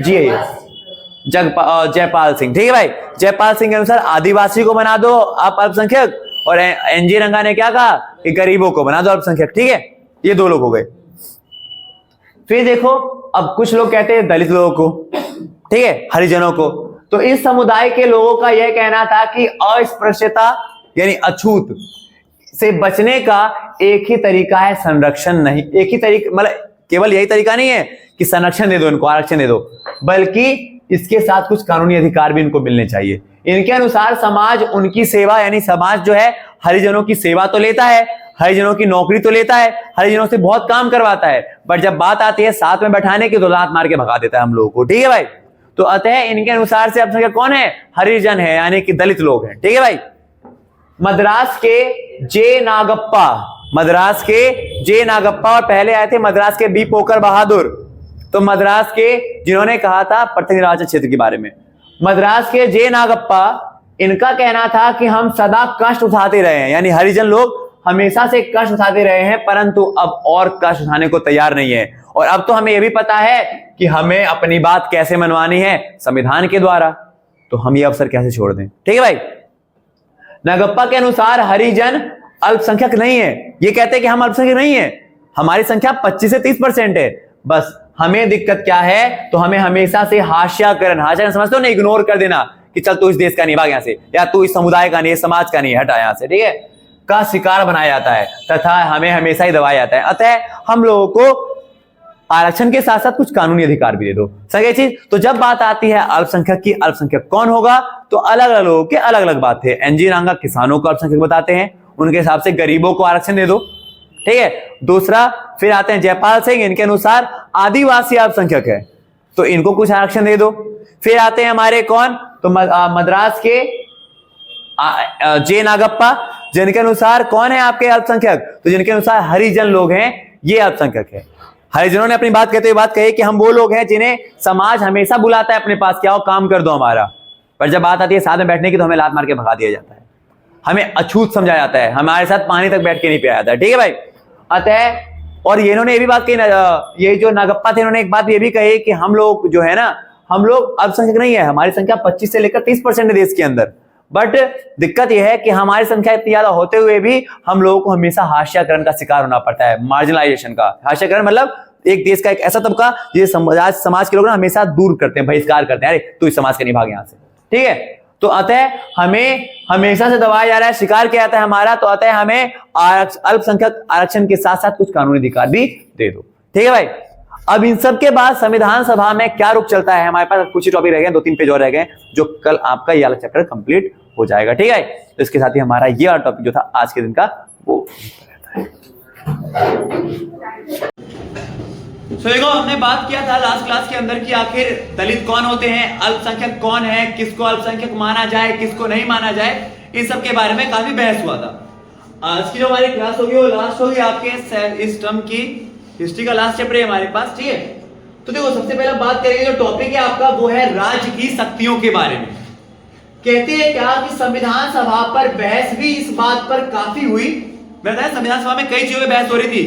जयपाल सिंह। ठीक है भाई। जयपाल सिंह के अनुसार आदिवासी को बना दो आप अल्पसंख्यक, और एनजी रंगा ने क्या कहा कि गरीबों को बना दो अल्पसंख्यक। ठीक है। ये दो लोग हो गए। फिर देखो, अब कुछ लोग कहते हैं दलित लोगों को, ठीक है, हरिजनों को। तो इस समुदाय के लोगों का यह कहना था कि अस्पृश्यता यानी अछूत से बचने का एक ही तरीका है संरक्षण। नहीं, एक ही तरीका मतलब केवल यही तरीका नहीं है कि संरक्षण दे दो इनको, आरक्षण दे दो, बल्कि इसके साथ कुछ कानूनी अधिकार भी इनको मिलने चाहिए। इनके अनुसार समाज उनकी सेवा, यानी समाज जो है हरिजनों की सेवा तो लेता है, हरिजनों की नौकरी तो लेता है, हरिजनों से बहुत काम करवाता है, बट जब बात आती है साथ में बैठाने की तो लात मार के भगा देता है हम लोगों को। ठीक है भाई। तो अतः इनके अनुसार से अल्पसंख्यक कौन है, हरिजन है, यानी कि दलित लोग हैं। ठीक है भाई। मद्रास के जे नागप्पा मद्रास के जे नागप्पा और पहले आए थे मद्रास के बी पोकर बहादुर। तो मद्रास के जिन्होंने कहा था प्रत्यक्ष निर्वाचन क्षेत्र के बारे में, मद्रास के जे नागप्पा, इनका कहना था कि हम सदा कष्ट उठाते रहे हैं, यानी हरिजन लोग हमेशा से कष्ट उठाते रहे हैं, परंतु अब और कष्ट उठाने को तैयार नहीं है। और अब तो हमें यह भी पता है कि हमें अपनी बात कैसे मनवानी है, संविधान के द्वारा। तो हम ये अवसर कैसे छोड़ दें? ठीक है भाई। नागप्पा के अनुसार हरिजन अल्पसंख्यक नहीं है। ये कहते हैं कि हम अल्पसंख्यक नहीं है, हमारी संख्या 25 से 30% है। बस हमें दिक्कत क्या है, तो हमें हमेशा से हास्याकरण समझते हो ना, इग्नोर कर देना कि चल तू इस देश का नहीं, भाग यहां से, या तू इस समुदाय का नहीं, समाज का नहीं, हटा यहां से, ठीक है, का शिकार बनाया जाता है तथा हमें हमेशा ही दबाया जाता है। अतः हम लोगों को आरक्षण के साथ साथ कुछ कानूनी अधिकार भी दे दो। सही चीज। तो जब बात आती है अल्पसंख्यक की, अल्पसंख्यक कौन होगा, तो अलग अलग लोगों के अलग अलग बात है। एनजी रंगा किसानों को अल्पसंख्यक बताते हैं, उनके हिसाब से गरीबों को आरक्षण दे दो, ठीक है। दूसरा फिर आते हैं जयपाल सिंह, इनके अनुसार आदिवासी अल्पसंख्यक है, तो इनको कुछ आरक्षण दे दो। फिर आते हैं हमारे कौन, तो मद्रास के जे नागप्पा, जिनके अनुसार कौन है आपके अल्पसंख्यक, तो जिनके अनुसार हरिजन लोग हैं, ये अल्पसंख्यक है। हरिजनों ने अपनी बात कहते हुए बात कही कि हम वो लोग हैं जिन्हें समाज हमेशा बुलाता है अपने पास, क्या हो काम कर दो हमारा, पर जब बात आती है साथ में बैठने की तो हमें लात मार के भगा दिया जाता है, हमें अछूत समझा जाता है, हमारे साथ पानी तक बैठ के नहीं पिया जाता है। ठीक है भाई। अतः और इन्होंने ये भी बात कही, ये जो नागप्पा थे, इन्होंने एक बात ये भी कही कि हम लोग जो है ना, हम लोग अल्पसंख्यक नहीं है, हमारी संख्या 25 से लेकर 30% है देश के अंदर, बट दिक्कत यह है कि हमारी संख्या इतनी ज्यादा होते हुए भी हम लोगों को हमेशा हास्याकरण का शिकार होना पड़ता है, मार्जिनलाइजेशन का। हास्याकरण मतलब एक देश का एक ऐसा तबका जिसे समाज के लोग ना हमेशा दूर करते हैं, बहिष्कार करते हैं, अरे तू इस समाज के नहीं, भाग यहां से। ठीक है। तो अतः हमें हमेशा से दबाया जा रहा है, शिकार किया जाता है हमारा, तो अतः हमें अल्पसंख्यक आरक्षण के साथ साथ कुछ कानूनी अधिकार भी दे दो। ठीक है भाई। अब इन सब के बाद संविधान सभा में क्या रुख चलता है, हमारे पास कुछ ही टॉपिक रह गए, 2-3 पेज और रह गए, जो कल आपका ये वाला चैप्टर कंप्लीट हो जाएगा। ठीक है। तो इसके साथ ही हमारा ये वाला टॉपिक जो था आज के दिन का वो रहता है। तो देखो, हमने बात किया था लास्ट क्लास के अंदर कि आखिर दलित कौन होते हैं, अल्पसंख्यक कौन है, किसको अल्पसंख्यक माना जाए, किसको नहीं माना जाए, इन सब के बारे में काफी बहस हुआ था। आज की जो हमारी क्लास होगी वो लास्ट होगी आपके इस टर्म की हिस्ट्री का लास्ट चैप्टर है हमारे पास। ठीक है। तो देखो, सबसे पहले बात करेंगे, जो टॉपिक है आपका वो है राज्य की शक्तियों के बारे में। कहते हैं क्या कि संविधान सभा पर बहस भी इस बात पर काफी हुई। मैं बताया संविधान सभा में कई चीजों पर बहस हो रही थी।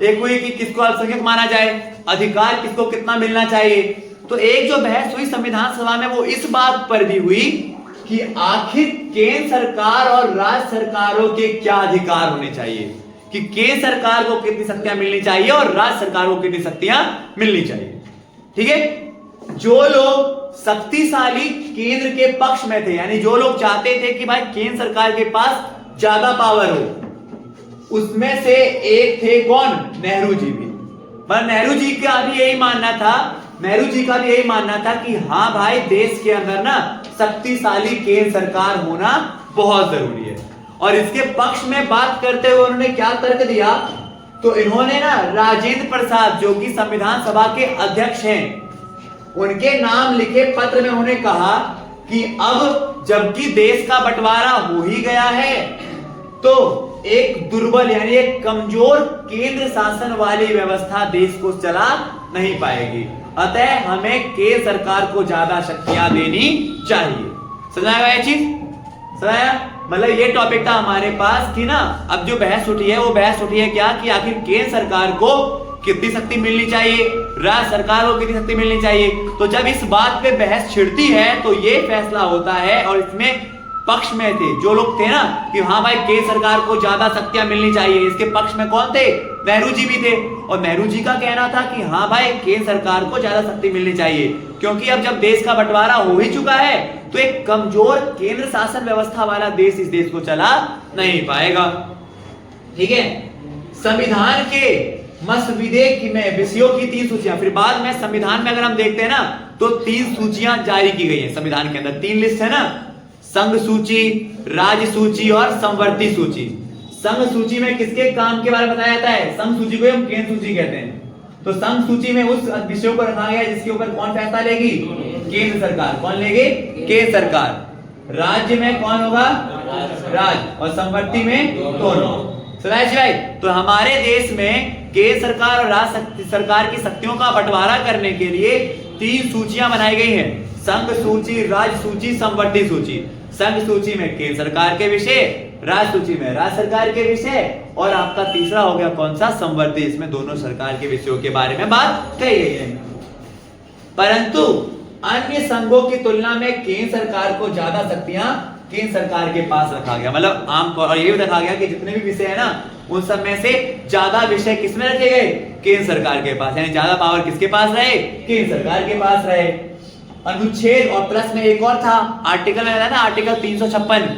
एक हुई कि किसको अल्पसंख्यक माना जाए, अधिकार किसको कितना मिलना चाहिए। तो एक जो बहस हुई संविधान सभा में वो इस बात पर भी हुई कि आखिर केंद्र सरकार और राज्य सरकारों के क्या अधिकार होने चाहिए, कि केंद्र सरकार को कितनी शक्तियां मिलनी चाहिए और राज्य सरकार को कितनी शक्तियां मिलनी चाहिए। ठीक है। जो लोग शक्तिशाली केंद्र के पक्ष में थे, यानी जो लोग चाहते थे कि भाई केंद्र सरकार के पास ज्यादा पावर हो, उसमें से एक थे कौन, नेहरू जी भी। पर नेहरू जी का भी यही मानना था कि हाँ भाई, देश के अंदर ना शक्तिशाली केंद्र सरकार होना बहुत जरूरी है। और इसके पक्ष में बात करते हुए उन्होंने क्या तर्क दिया, तो इन्होंने ना राजेंद्र प्रसाद, जो कि संविधान सभा के अध्यक्ष हैं, उनके नाम लिखे पत्र में उन्होंने कहा कि अब जबकि देश का बंटवारा हो ही गया है, तो एक दुर्बल यानी एक कमजोर केंद्र शासन वाली व्यवस्था देश को चला नहीं पाएगी। अतः हमें केंद्र सरकार को ज्यादा शक्तियां देनी चाहिए। समझाया ये चीज? समझाया? मतलब ये टॉपिक था हमारे पास कि ना, अब जो बहस उठी है वो बहस उठी है क्या, कि आखिर केंद्र सरकार को कितनी शक्ति मिलनी चाहिए, राज्य सरकार को कितनी शक्ति मिलनी चाहिए। तो जब इस बात पे बहस छिड़ती है तो ये फैसला होता है, और इसमें पक्ष में थे जो लोग थे ना कि हाँ भाई केंद्र सरकार को ज्यादा शक्तियां मिलनी चाहिए, इसके पक्ष में कौन थे, नेहरू जी भी थे। और नेहरू जी का कहना था कि हाँ भाई केंद्र सरकार को ज्यादा शक्ति मिलनी चाहिए, क्योंकि अब जब देश का बंटवारा हो ही चुका है तो एक कमजोर केंद्र शासन व्यवस्था वाला देश इस देश को चला नहीं पाएगा। ठीक है। संविधान के मसविदे की में विषयों की 3 सूचियां, फिर बाद में संविधान में अगर हम देखते हैं ना तो 3 सूचियां जारी की गई है संविधान के अंदर। 3 लिस्ट है ना, संघ सूची, राज्य सूची और संवर्ती सूची। संघ सूची में किसके काम के बारे में बताया जाता है, संघ सूची को हम केंद्र सूची कहते हैं। तो संघ सूची में उस विषयों को रखा गया जिसके ऊपर कौन फैसला लेगी, केंद्र सरकार। कौन लेगी, केंद्र सरकार। राज्य में कौन होगा, राज्य, और संवर्ती में दोनों। सुनाइए भाई। तो हमारे देश में केंद्र सरकार और राज्य सरकार की शक्तियों का बंटवारा करने के लिए 3 सूचियां बनाई गई हैं, संघ सूची, राज्य सूची, समवर्ती सूची। संघ सूची में केंद्र सरकार के विषय, राज्य सूची में राज्य सरकार के विषय, और आपका तीसरा हो गया कौन सा, समवर्ती, इसमें दोनों सरकार के विषयों के बारे में बात कही गई है। परंतु अन्य संघों की तुलना में केंद्र सरकार को ज्यादा शक्तियां केंद्र सरकार के पास रखा गया। मतलब आमतौर पर ये भी देखा गया कि जितने भी विषय है ना, उन सब में से ज्यादा विषय किसमें रखे गए, केंद्र सरकार के पास, यानी ज्यादा पावर किसके पास रहे, केंद्र सरकार के पास रहे। अनुच्छेद और प्लस में एक और था, आर्टिकल में था आर्टिकल 356,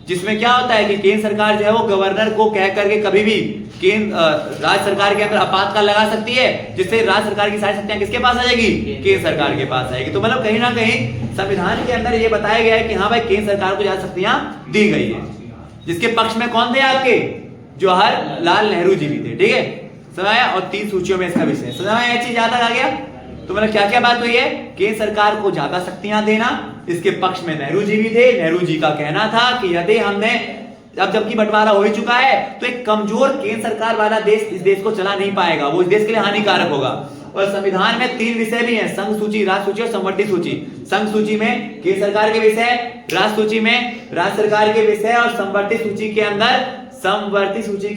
जिसमें क्या होता है कि केंद्र सरकार जो है वो गवर्नर को कह करके कभी भी राज्य सरकार के अंदर आपातकाल लगा सकती है, जिससे राज्य सरकार की सारी शक्तियां किसके पास आ जाएगी, केंद्र सरकार के पास आएगी। तो मतलब कहीं ना कहीं संविधान के अंदर ये बताया गया है कि हाँ भाई केंद्र सरकार को ज्यादा शक्तियां दी गई है। जिसके पक्ष में कौन थे आपके, जवाहरलाल नेहरू जी भी थे, ठीक है, समझाया। और 3 सूचियों में इसका विषय समझाया, यह चीज ज्यादा आ गया। तो मतलब क्या क्या बात हुई है, केंद्र सरकार को ज्यादा शक्तियां देना, इसके पक्ष में नेहरू जी भी थे। नेहरू जी का कहना था कि यदि हमने अब जबकि बंटवारा हो ही चुका है तो एक कमजोर केंद्र सरकार वाला देश इस देश को चला नहीं पाएगा, वो इस देश के लिए हानिकारक होगा। और संविधान में 3 विषय भी हैं, संघ सूची, राज्य सूची और समवर्ती सूची। संघ सूची में केंद्र सरकार के विषय, राज्य सूची में राज्य सरकार के विषय, और समवर्ती सूची के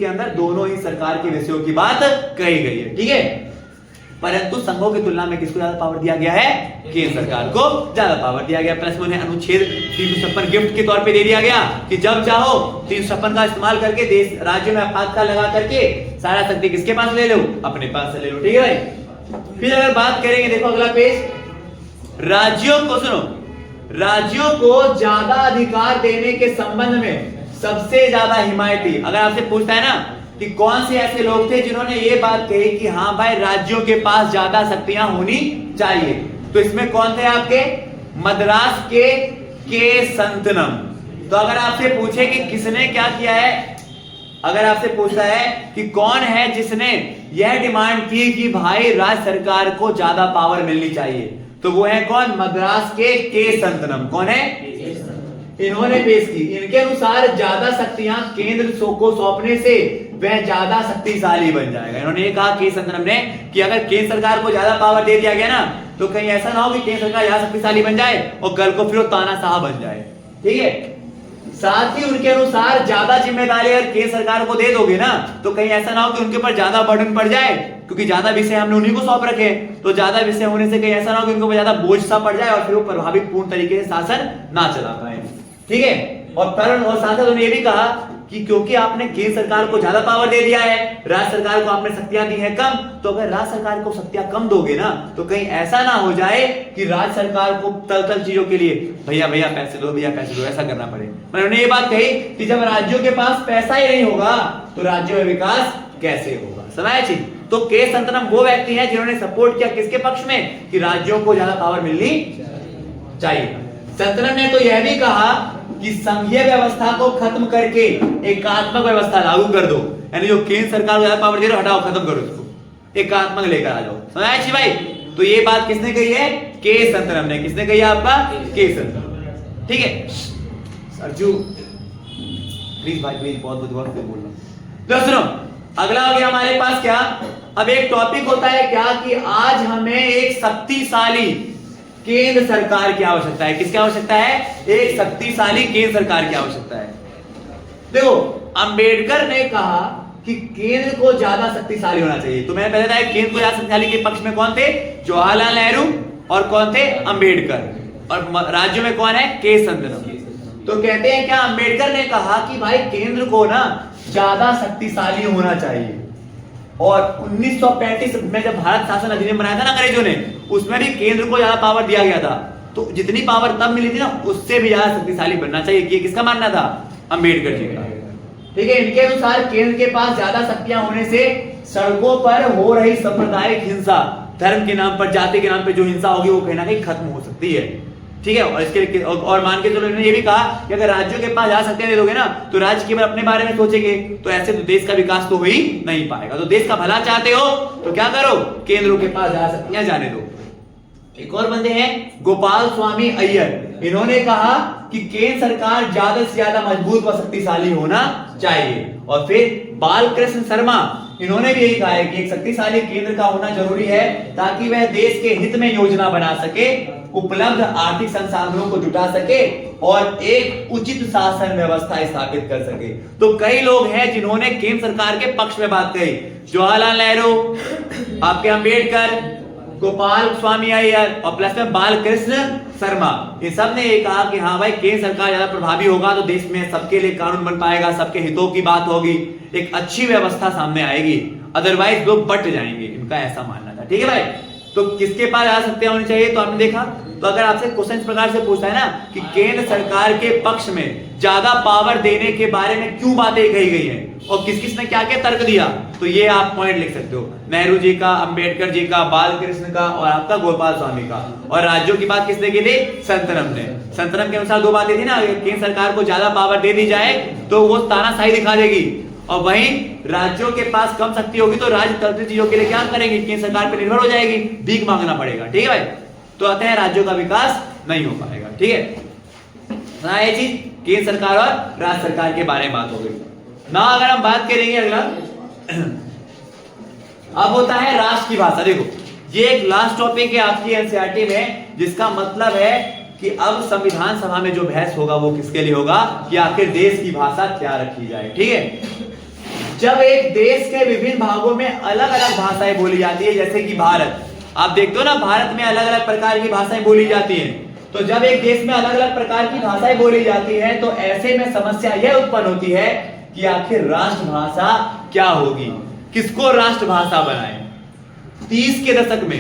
अंदर दोनों ही सरकार के विषयों की बात कही गई है, ठीक है। परंतु संघों की तुलना में किसको ज्यादा पावर दिया गया है, केंद्र सरकार को ज्यादा पावर दिया गया। प्लस में उन्हें अनुच्छेद 356 गिफ्ट के तौर पे दे दिया गया कि जब चाहो 356 का इस्तेमाल करके देश राज्यों में आपातकाल लगा करके सारा शक्ति किसके पास ले लो, अपने पास से ले लो, ठीक है भाई। फिर अगर बात करेंगे, देखो अगला पेज, राज्यों को सुनो, राज्यों को ज्यादा अधिकार देने के संबंध में सबसे ज्यादा हिमायती, अगर आपसे पूछता है ना कि कौन से ऐसे लोग थे जिन्होंने ये बात कही कि हाँ भाई राज्यों के पास ज्यादा शक्तियां होनी चाहिए, तो इसमें कौन थे आपके, मद्रास के संतनम। तो अगर आपसे पूछे कि किसने क्या किया है, अगर आपसे पूछता है कि कौन है जिसने यह डिमांड की कि भाई राज्य सरकार को ज्यादा पावर मिलनी चाहिए, तो वो है कौन, मद्रास के संतनम। कौन है, इन्होंने पेश की। इनके अनुसार ज्यादा शक्तियां केंद्र को सौंपने से वह ज्यादा शक्तिशाली बन जाएगा। इन्होंने ये कहा, के संतनम ने, कि अगर केंद्र सरकार को ज्यादा पावर दे दिया गया ना, तो कहीं ऐसा ना हो कि केंद्र सरकार ज्यादा शक्तिशाली बन जाए और कल को फिर वो तानाशाह बन जाए, ठीक है। साथ ही उनके अनुसार ज्यादा जिम्मेदारी अगर केंद्र सरकार को दे दोगे ना, तो कहीं ऐसा ना हो कि उनके ऊपर ज्यादा बर्डन पड़ जाए, क्योंकि ज्यादा विषय हमने उन्हीं को सौंप रखे, तो ज्यादा विषय होने से कहीं ऐसा ना हो कि उनको ऊपर ज्यादा बोझ सा पड़ जाए और फिर वो प्रभावित पूर्ण तरीके से शासन ना चला पाए, ठीक है। और साथ ही उन्होंने ये भी कहा कि क्योंकि आपने केंद्र सरकार को ज्यादा पावर दे दिया है, राज्य सरकार को आपने शक्तियां दी हैं कम, तो अगर राज्य सरकार को शक्तियां कम दोगे ना, तो कहीं ऐसा ना हो जाए कि राज्य सरकार को तल चीजों के लिए भैया पैसे दो, भैया पैसे दो, ऐसा करना पड़े। उन्होंने ये बात कही कि जब राज्यों के पास पैसा ही नहीं होगा तो राज्यों में विकास कैसे होगा, समझा चीज। तो के संतनम वो व्यक्ति है जिन्होंने सपोर्ट किया किसके पक्ष में, कि राज्यों को ज्यादा पावर मिलनी चाहिए। संतनम ने तो यह भी कहा कि संघीय व्यवस्था को खत्म करके एकात्मक व्यवस्था लागू कर दो, यानी जो केंद्र सरकार को ज्यादा पावर दे रहे हो हटाओ, खत्म करो इसको, एकात्मक लेकर आ जाओ, समझा अच्छी भाई। तो ये बात किसने कही है, के संतनम ने। किसने कही है आपका, के संतनम, ठीक है। सरजू प्लीज भाई, प्लीज, बहुत बोल रहा हूं। तो सुनो, अगला हो गया हमारे पास क्या, अब एक टॉपिक होता है क्या कि आज हमें एक शक्तिशाली केंद्र सरकार की आवश्यकता है। किसकी आवश्यकता है, एक शक्तिशाली केंद्र सरकार की आवश्यकता है। देखो, अंबेडकर ने कहा कि केंद्र को ज्यादा शक्तिशाली होना चाहिए। तो मैंने पहले बताया केंद्र को ज्यादा शक्तिशाली के पक्ष में कौन थे, जवाहरलाल नेहरू, और कौन थे, अंबेडकर, और राज्यों में कौन है, के संतनम। तो कहते हैं क्या, अंबेडकर ने कहा कि भाई केंद्र को ना ज्यादा शक्तिशाली होना चाहिए। और 1935 में जब भारत शासन अधिनियम बनाया था ना अंग्रेजों ने, उसमें भी केंद्र को ज्यादा पावर दिया गया था। तो जितनी पावर तब मिली थी ना, उससे भी ज्यादा शक्तिशाली बनना चाहिए। ये किसका मानना था, अंबेडकर जी का, ठीक है। इनके अनुसार केंद्र के पास ज्यादा शक्तियां होने से सड़कों पर हो रही सांप्रदायिक हिंसा, धर्म के नाम पर, जाति के नाम पर जो हिंसा होगी वो कहीं ना कहीं खत्म हो सकती है, ठीक है। और इसके और मान के चलो, इन्होंने ये भी कहा कि अगर राज्यों के पास ज्यादा शक्तियां दे दोगे ना, तो राज्य केवल अपने बारे में सोचेंगे, तो ऐसे तो देश का विकास तो हो ही नहीं पाएगा। तो देश का भला चाहते हो तो क्या करो, केंद्रों के पास ज्यादा शक्तियां जाने दो। एक और बंदे हैं गोपाल स्वामी अय्यर, इन्होंने कहा कि केंद्र सरकार ज्यादा से ज्यादा मजबूत व शक्तिशाली होना चाहिए। और फिर बालकृष्ण शर्मा, इन्होंने भी यही कहा है कि एक शक्तिशाली केंद्र का होना जरूरी है ताकि वह देश के हित में योजना बना सके, उपलब्ध आर्थिक संसाधनों को जुटा सके और एक उचित शासन व्यवस्था स्थापित कर सके। तो कई लोग हैं जिन्होंने केंद्र सरकार के पक्ष में बात कही, जवाहरलाल नेहरू, आपके अंबेडकर, गोपाल स्वामी अय्यर और प्लस में बालकृष्ण शर्मा, इन सब ने ये कहा कि हाँ भाई केंद्र सरकार ज्यादा प्रभावी होगा तो देश में सबके लिए कानून बन पाएगा, सबके हितों की बात होगी, एक अच्छी व्यवस्था सामने आएगी, अदरवाइज लोग बट जाएंगे, इनका ऐसा मानना था। ठीक है भाई, तो किसके पास आ सकते होनी चाहिए, तो आपने देखा। तो अगर आपसे क्वेश्चन इस प्रकार से पूछता है ना कि केंद्र सरकार के पक्ष में ज्यादा पावर देने के बारे में क्यों बातें कही गई हैं और किस किस ने क्या क्या तर्क दिया, तो ये आप पॉइंट लिख सकते हो, नेहरू जी का, अंबेडकर जी का, बालकृष्ण का और आपका गोपाल स्वामी का। और राज्यों की बात किसने की थी, संतरम ने। संतरम के अनुसार दो बातें थी ना, केंद्र सरकार को ज्यादा पावर दे दी जाए तो वो तानाशाही दिखा देगी, और वहीं राज्यों के पास कम शक्ति होगी तो राज्य तंत्र चीजों के लिए क्या करेंगे, केंद्र सरकार पर निर्भर हो जाएगी, भीख मांगना पड़ेगा। ठीक है भाई, तो अतः राज्यों का विकास नहीं हो पाएगा। ठीक है, ये चीज केंद्र सरकार और राज्य सरकार के बारे में बात हो गई ना। अगर हम बात करेंगे अगला, अब होता है राष्ट्र की भाषा। देखो ये एक लास्ट टॉपिक है आपकी एनसीईआरटी में, जिसका मतलब है कि अब संविधान सभा में जो बहस होगा वो किसके लिए होगा कि आखिर देश की भाषा क्या रखी जाए। ठीक है, जब एक देश के विभिन्न भागों में अलग अलग भाषाएं बोली जाती है, जैसे कि भारत, आप देखते हो ना भारत में अलग अलग प्रकार की भाषाएं बोली जाती हैं, तो जब एक देश में अलग अलग प्रकार की भाषाएं बोली जाती हैं तो ऐसे में समस्या यह उत्पन्न होती है कि आखिर राष्ट्रभाषा क्या होगी, किसको राष्ट्रभाषा बनाएं। 30 के दशक में,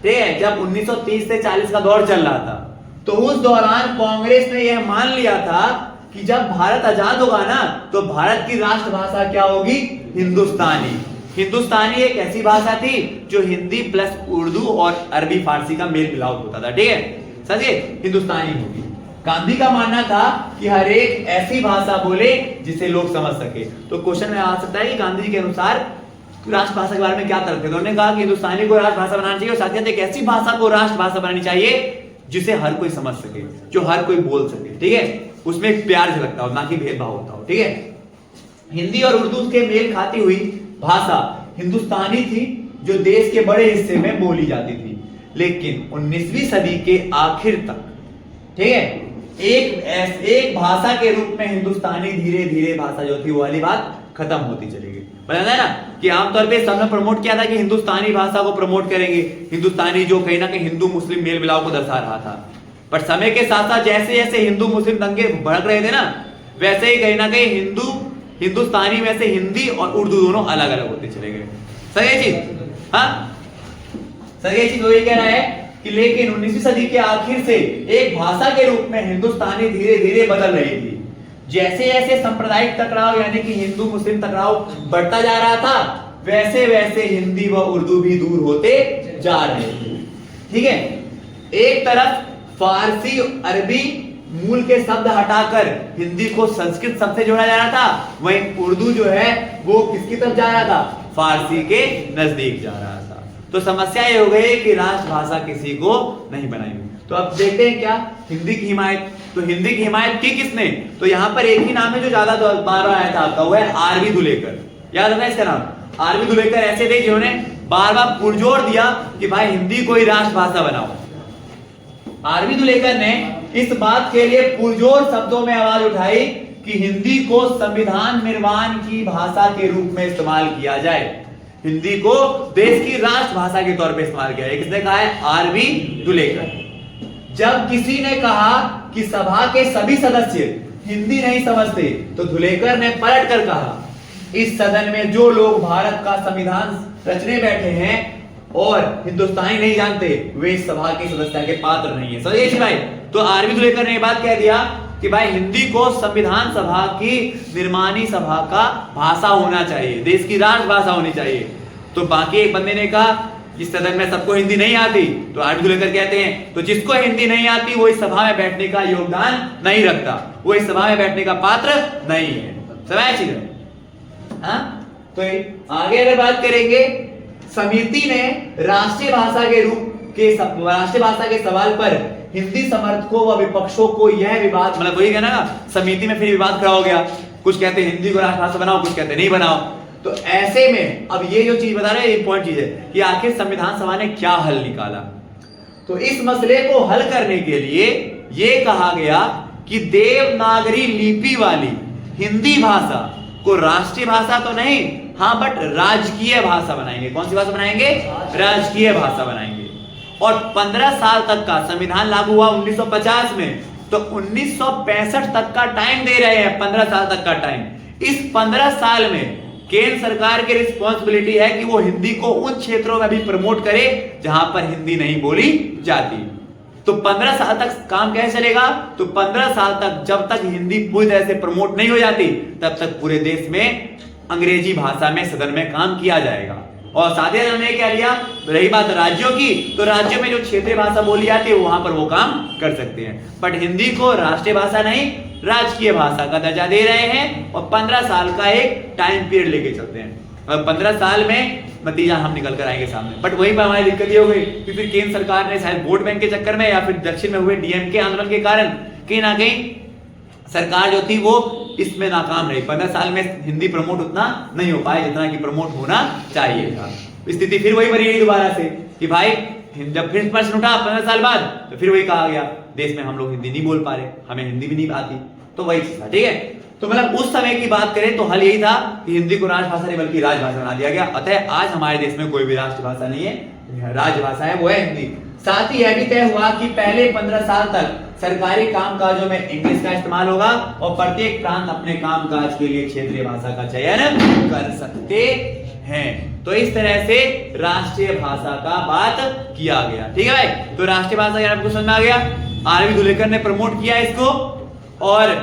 ठीक है, जब 1930 से 40 का दौर चल रहा था, तो उस दौरान कांग्रेस ने यह मान लिया था कि जब भारत आजाद होगा ना तो भारत की राष्ट्रभाषा क्या होगी, हिंदुस्तानी। हिंदुस्तानी एक ऐसी भाषा थी जो हिंदी प्लस उर्दू और अरबी फारसी का मेल मिलाप होता था। ठीक है, समझिए, हिंदुस्तानी होगी। गांधी का मानना था कि हर एक ऐसी भाषा बोले जिसे लोग समझ सके। तो क्वेश्चन में आ सकता है कि गांधी जी के अनुसार राष्ट्रभाषा के बारे में क्या तर्क है। उन्होंने कहा कि हिंदुस्तानी को राष्ट्रभाषा बनाना चाहिए और साथ ही एक ऐसी भाषा को राष्ट्रभाषा बनानी चाहिए जिसे हर कोई समझ सके, जो हर कोई बोल सके। ठीक है, उसमें एक प्यार झलकता हो, ना कि भेदभाव होता हो। ठीक है, हिंदी और उर्दू के मेल खाती हुई भाषा हिंदुस्तानी थी जो देश के बड़े हिस्से में बोली जाती थी, लेकिन 19वीं सदी के आखिर तक, ठीक है, एक भाषा के रूप में हिंदुस्तानी धीरे धीरे भाषा जो थी वो वाली बात खत्म होती चली गई। बताया है ना कि आमतौर पे सबने प्रमोट किया था कि हिंदुस्तानी भाषा को प्रमोट करेंगे, हिंदुस्तानी जो कहीं ना कहीं हिंदू मुस्लिम मेल मिलाप को दर्शा रहा था। पर समय के साथ साथ जैसे जैसे हिंदू मुस्लिम दंगे भड़क रहे थे ना, वैसे ही कहीं ना कहीं हिंदुस्तानी में से हिंदी और उर्दू दोनों अलग अलग होते चले गए। सही चीज, हाँ सही चीज वही कह रहा है कि लेकिन 19वीं सदी के आखिर से एक भाषा के रूप में हिंदुस्तानी धीरे धीरे बदल रही थी। जैसे जैसे सांप्रदायिक टकराव यानी कि हिंदू मुस्लिम टकराव बढ़ता जा रहा था, वैसे वैसे हिंदी व उर्दू भी दूर होते जा रहे थे। ठीक है, एक तरफ फारसी अरबी मूल के शब्द हटाकर हिंदी को संस्कृत शब्द से जोड़ा जा रहा था, वहीं उर्दू जो है वो किसकी तरफ जा रहा था, फारसी के नजदीक जा रहा था। तो समस्या ये हो गई कि राष्ट्रभाषा किसी को नहीं बनाई। तो अब देखते हैं क्या हिंदी की हिमायत, तो हिंदी की हिमायत की किसने, तो यहाँ पर एक ही नाम है जो ज्यादा बार आया था आपका, वो है आरवी दुलेकर। याद है ना इसका नाम, आरवी दुलेकर ऐसे थे जिन्होंने बार बार पुरजोर दिया कि भाई हिंदी को ही राष्ट्रभाषा बनाओ। आरवी दुलेकर ने इस बात के लिए पुरजोर शब्दों में आवाज उठाई कि हिंदी को संविधान निर्माण की भाषा के रूप में इस्तेमाल किया जाए, हिंदी को देश की राष्ट्रभाषा के तौर पे इस्तेमाल किया जाए। किसने कहा है, आरवी दुलेकर। जब किसी ने कहा कि सभा के सभी सदस्य हिंदी नहीं समझते, तो दुलेकर ने पलट कर कहा, इस सदन में जो लोग भारत का संविधान रचने बैठे हैं और हिंदुस्तानी नहीं जानते, वे इस सभा की सदस्यता के पात्र नहीं है। समझिए भाई, तो आरवी दुलेकर ने यह बात कह दिया कि भाई हिंदी को संविधान सभा की निर्माणी सभा का भाषा होना चाहिए, देश की राष्ट्रभाषा होनी चाहिए। तो बाकी एक बंदे ने कहा इस सदन में सबको हिंदी नहीं आती, तो आरवी दुलेकर कहते हैं तो जिसको हिंदी नहीं आती वो इस सभा में बैठने का योगदान नहीं रखता, वो इस सभा में बैठने का पात्र नहीं है। समझ चीज, हाँ? तो आगे अगर बात करेंगे, समिति ने राष्ट्रीय भाषा के सवाल पर हिंदी समर्थकों व विपक्षों को यह विवाद, मतलब वही कहना ना, समिति में फिर विवाद खड़ा हो गया, कुछ कहते हैं हिंदी को राष्ट्रभाषा बनाओ, कुछ कहते नहीं बनाओ। तो ऐसे में अब ये जो चीज बता रहे हैं इंपॉर्टेंट चीज है कि आखिर संविधान सभा ने क्या हल निकाला। तो इस मसले को हल करने के लिए ये कहा गया कि देवनागरी लिपि वाली हिंदी भाषा को राष्ट्रीय भाषा तो नहीं, हाँ बट राजकीय भाषा बनाएंगे। कौन सी भाषा बनाएंगे? राजकीय भाषा बनाएंगे। और 15 साल तक का संविधान लागू हुआ 1950 में, तो 1965 तक का टाइम दे रहे हैं, 15 साल तक का टाइम। इस 15 साल में केंद्र सरकार की रिस्पॉन्सिबिलिटी है कि वो हिंदी को उन क्षेत्रों में भी प्रमोट करे जहां पर हिंदी नहीं बोली जाती। तो 15 साल तक काम कैसे चलेगा? तो 15 साल तक जब तक हिंदी पूरी तरह से प्रमोट नहीं हो जाती तब तक पूरे देश में अंग्रेजी भाषा में सदन में काम किया जाएगा। और साथ ही उन्होंने क्या लिया, रही बात राज्यों की, तो राज्यों में जो क्षेत्रीय भाषा बोली जाती है वहां पर वो काम कर सकते हैं, बट हिंदी को राष्ट्रीय भाषा नहीं राजकीय भाषा का दर्जा दे रहे हैं। और 15 साल का एक टाइम पीरियड लेके चलते हैं, और 15 साल में नतीजा हम निकल कर आएंगे सामने। बट वही पर हमारी दिक्कत ये हो गई कि फिर केंद्र सरकार ने शायद वोट बैंक के चक्कर में या फिर दक्षिण में हुए डीएमके आंदोलन के कारण कहीं ना कहीं सरकार जो थी वो इसमें नाकाम रही। 15 साल में हिंदी प्रमोट उतना नहीं हो पाया जितना कि प्रमोट होना चाहिए था। स्थिति फिर वही बनी गई दोबारा से कि भाई जब फिर प्रश्न उठा 15 साल बाद, तो फिर वही कहा गया देश में हम लोग हिंदी नहीं बोल पा रहे, हमें हिंदी भी नहीं आती। तो वही चीज था, ठीक है। तो मतलब उस समय की बात करें तो हल यही था कि हिंदी को राजभाषा नहीं बल्कि राजभाषा बना दिया गया। अतः आज हमारे देश में कोई भी राष्ट्रभाषा नहीं है, राजभाषा है वो है हिंदी। साथ ही यह भी तय हुआ कि पहले 15 साल तक सरकारी कामकाजों में इंग्लिश का इस्तेमाल होगा और प्रत्येक प्रांत अपने कामकाज के लिए क्षेत्रीय भाषा का चयन कर सकते हैं। तो इस तरह से राष्ट्रीय भाषा का बात किया गया, ठीक है भाई। तो राष्ट्रीय भाषा आपको समझ में आ गया। आर.वी. धुलेकर ने प्रमोट किया इसको और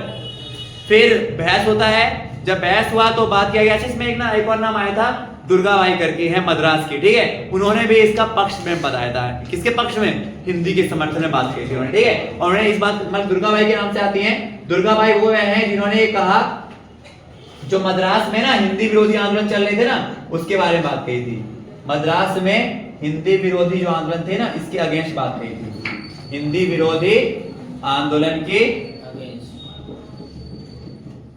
फिर बहस होता है। जब बहस हुआ तो बात किया गया, इसमें एक और नाम आया था दुर्गाबाई करके है मद्रास की, ठीक है। उन्होंने भी इसका पक्ष में बताया था, किसके पक्ष में? हिंदी के समर्थन में बात की थी उन्होंने, ठीक है। और उन्होंने इस बात मतलब दुर्गाबाई के नाम से आती हैं। दुर्गाबाई वो हैं जिन्होंने कहा जो मद्रास में ना हिंदी विरोधी आंदोलन चल रहे थे ना, उसके बारे में बात कही थी। मद्रास में हिंदी विरोधी जो आंदोलन थे ना, इसके अगेंस्ट बात कही थी। हिंदी विरोधी आंदोलन के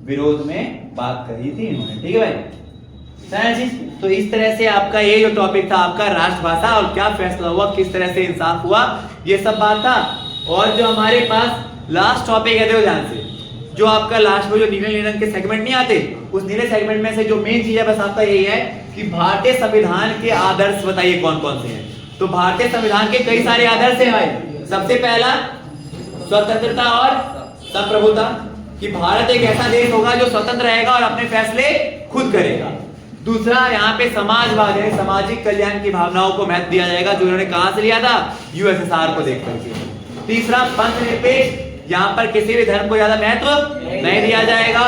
विरोध में बात कही थी इन्होंने, ठीक है भाई। तो इस तरह से आपका ये जो टॉपिक था आपका राष्ट्रभाषा और क्या फैसला हुआ, किस तरह से इंसाफ हुआ, ये सब बात था। और जो हमारे पास लास्ट टॉपिक है, देखो ध्यान से, जो आपका लास्ट में जो नीले रंग के सेगमेंट नहीं आते, उस नीले सेगमेंट में से जो मेन चीज है बस आपका यही है कि भारतीय संविधान के आदर्श बताइए कौन कौन से हैं। तो भारतीय संविधान के कई सारे आदर्श हैं भाई। सबसे पहला स्वतंत्रता और संप्रभुता, कि भारत एक ऐसा देश होगा जो स्वतंत्र रहेगा और अपने फैसले खुद करेगा। दूसरा यहाँ पे समाजवाद है, सामाजिक कल्याण की भावनाओं को महत्व दिया जाएगा, जो उन्होंने कहां से लिया था? यूएसएसआर को देख करके। तीसरा पंथ निरपेक्ष, यहाँ पर किसी भी धर्म को ज्यादा महत्व नहीं दिया जाएगा,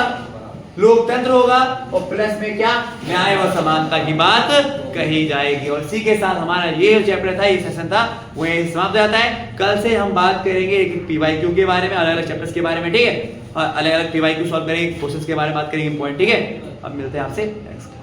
लोकतंत्र होगा। और प्लस में क्या? न्याय और समानता की बात कही जाएगी। और इसी के साथ हमारा ये चैप्टर था, ये सेशन था, वो यही समाप्त हो जाता है। कल से हम बात करेंगे पीवाईक्यू के बारे में, अलग अलग चैप्टर्स के बारे में, ठीक है। और अलग अलग पीवाईक्यू सॉल्व करेंगे, क्वेश्चंस के बारे में बात करेंगे, इंपॉर्टेंट, ठीक है। अब मिलते हैं आपसे नेक्स्ट क्लास।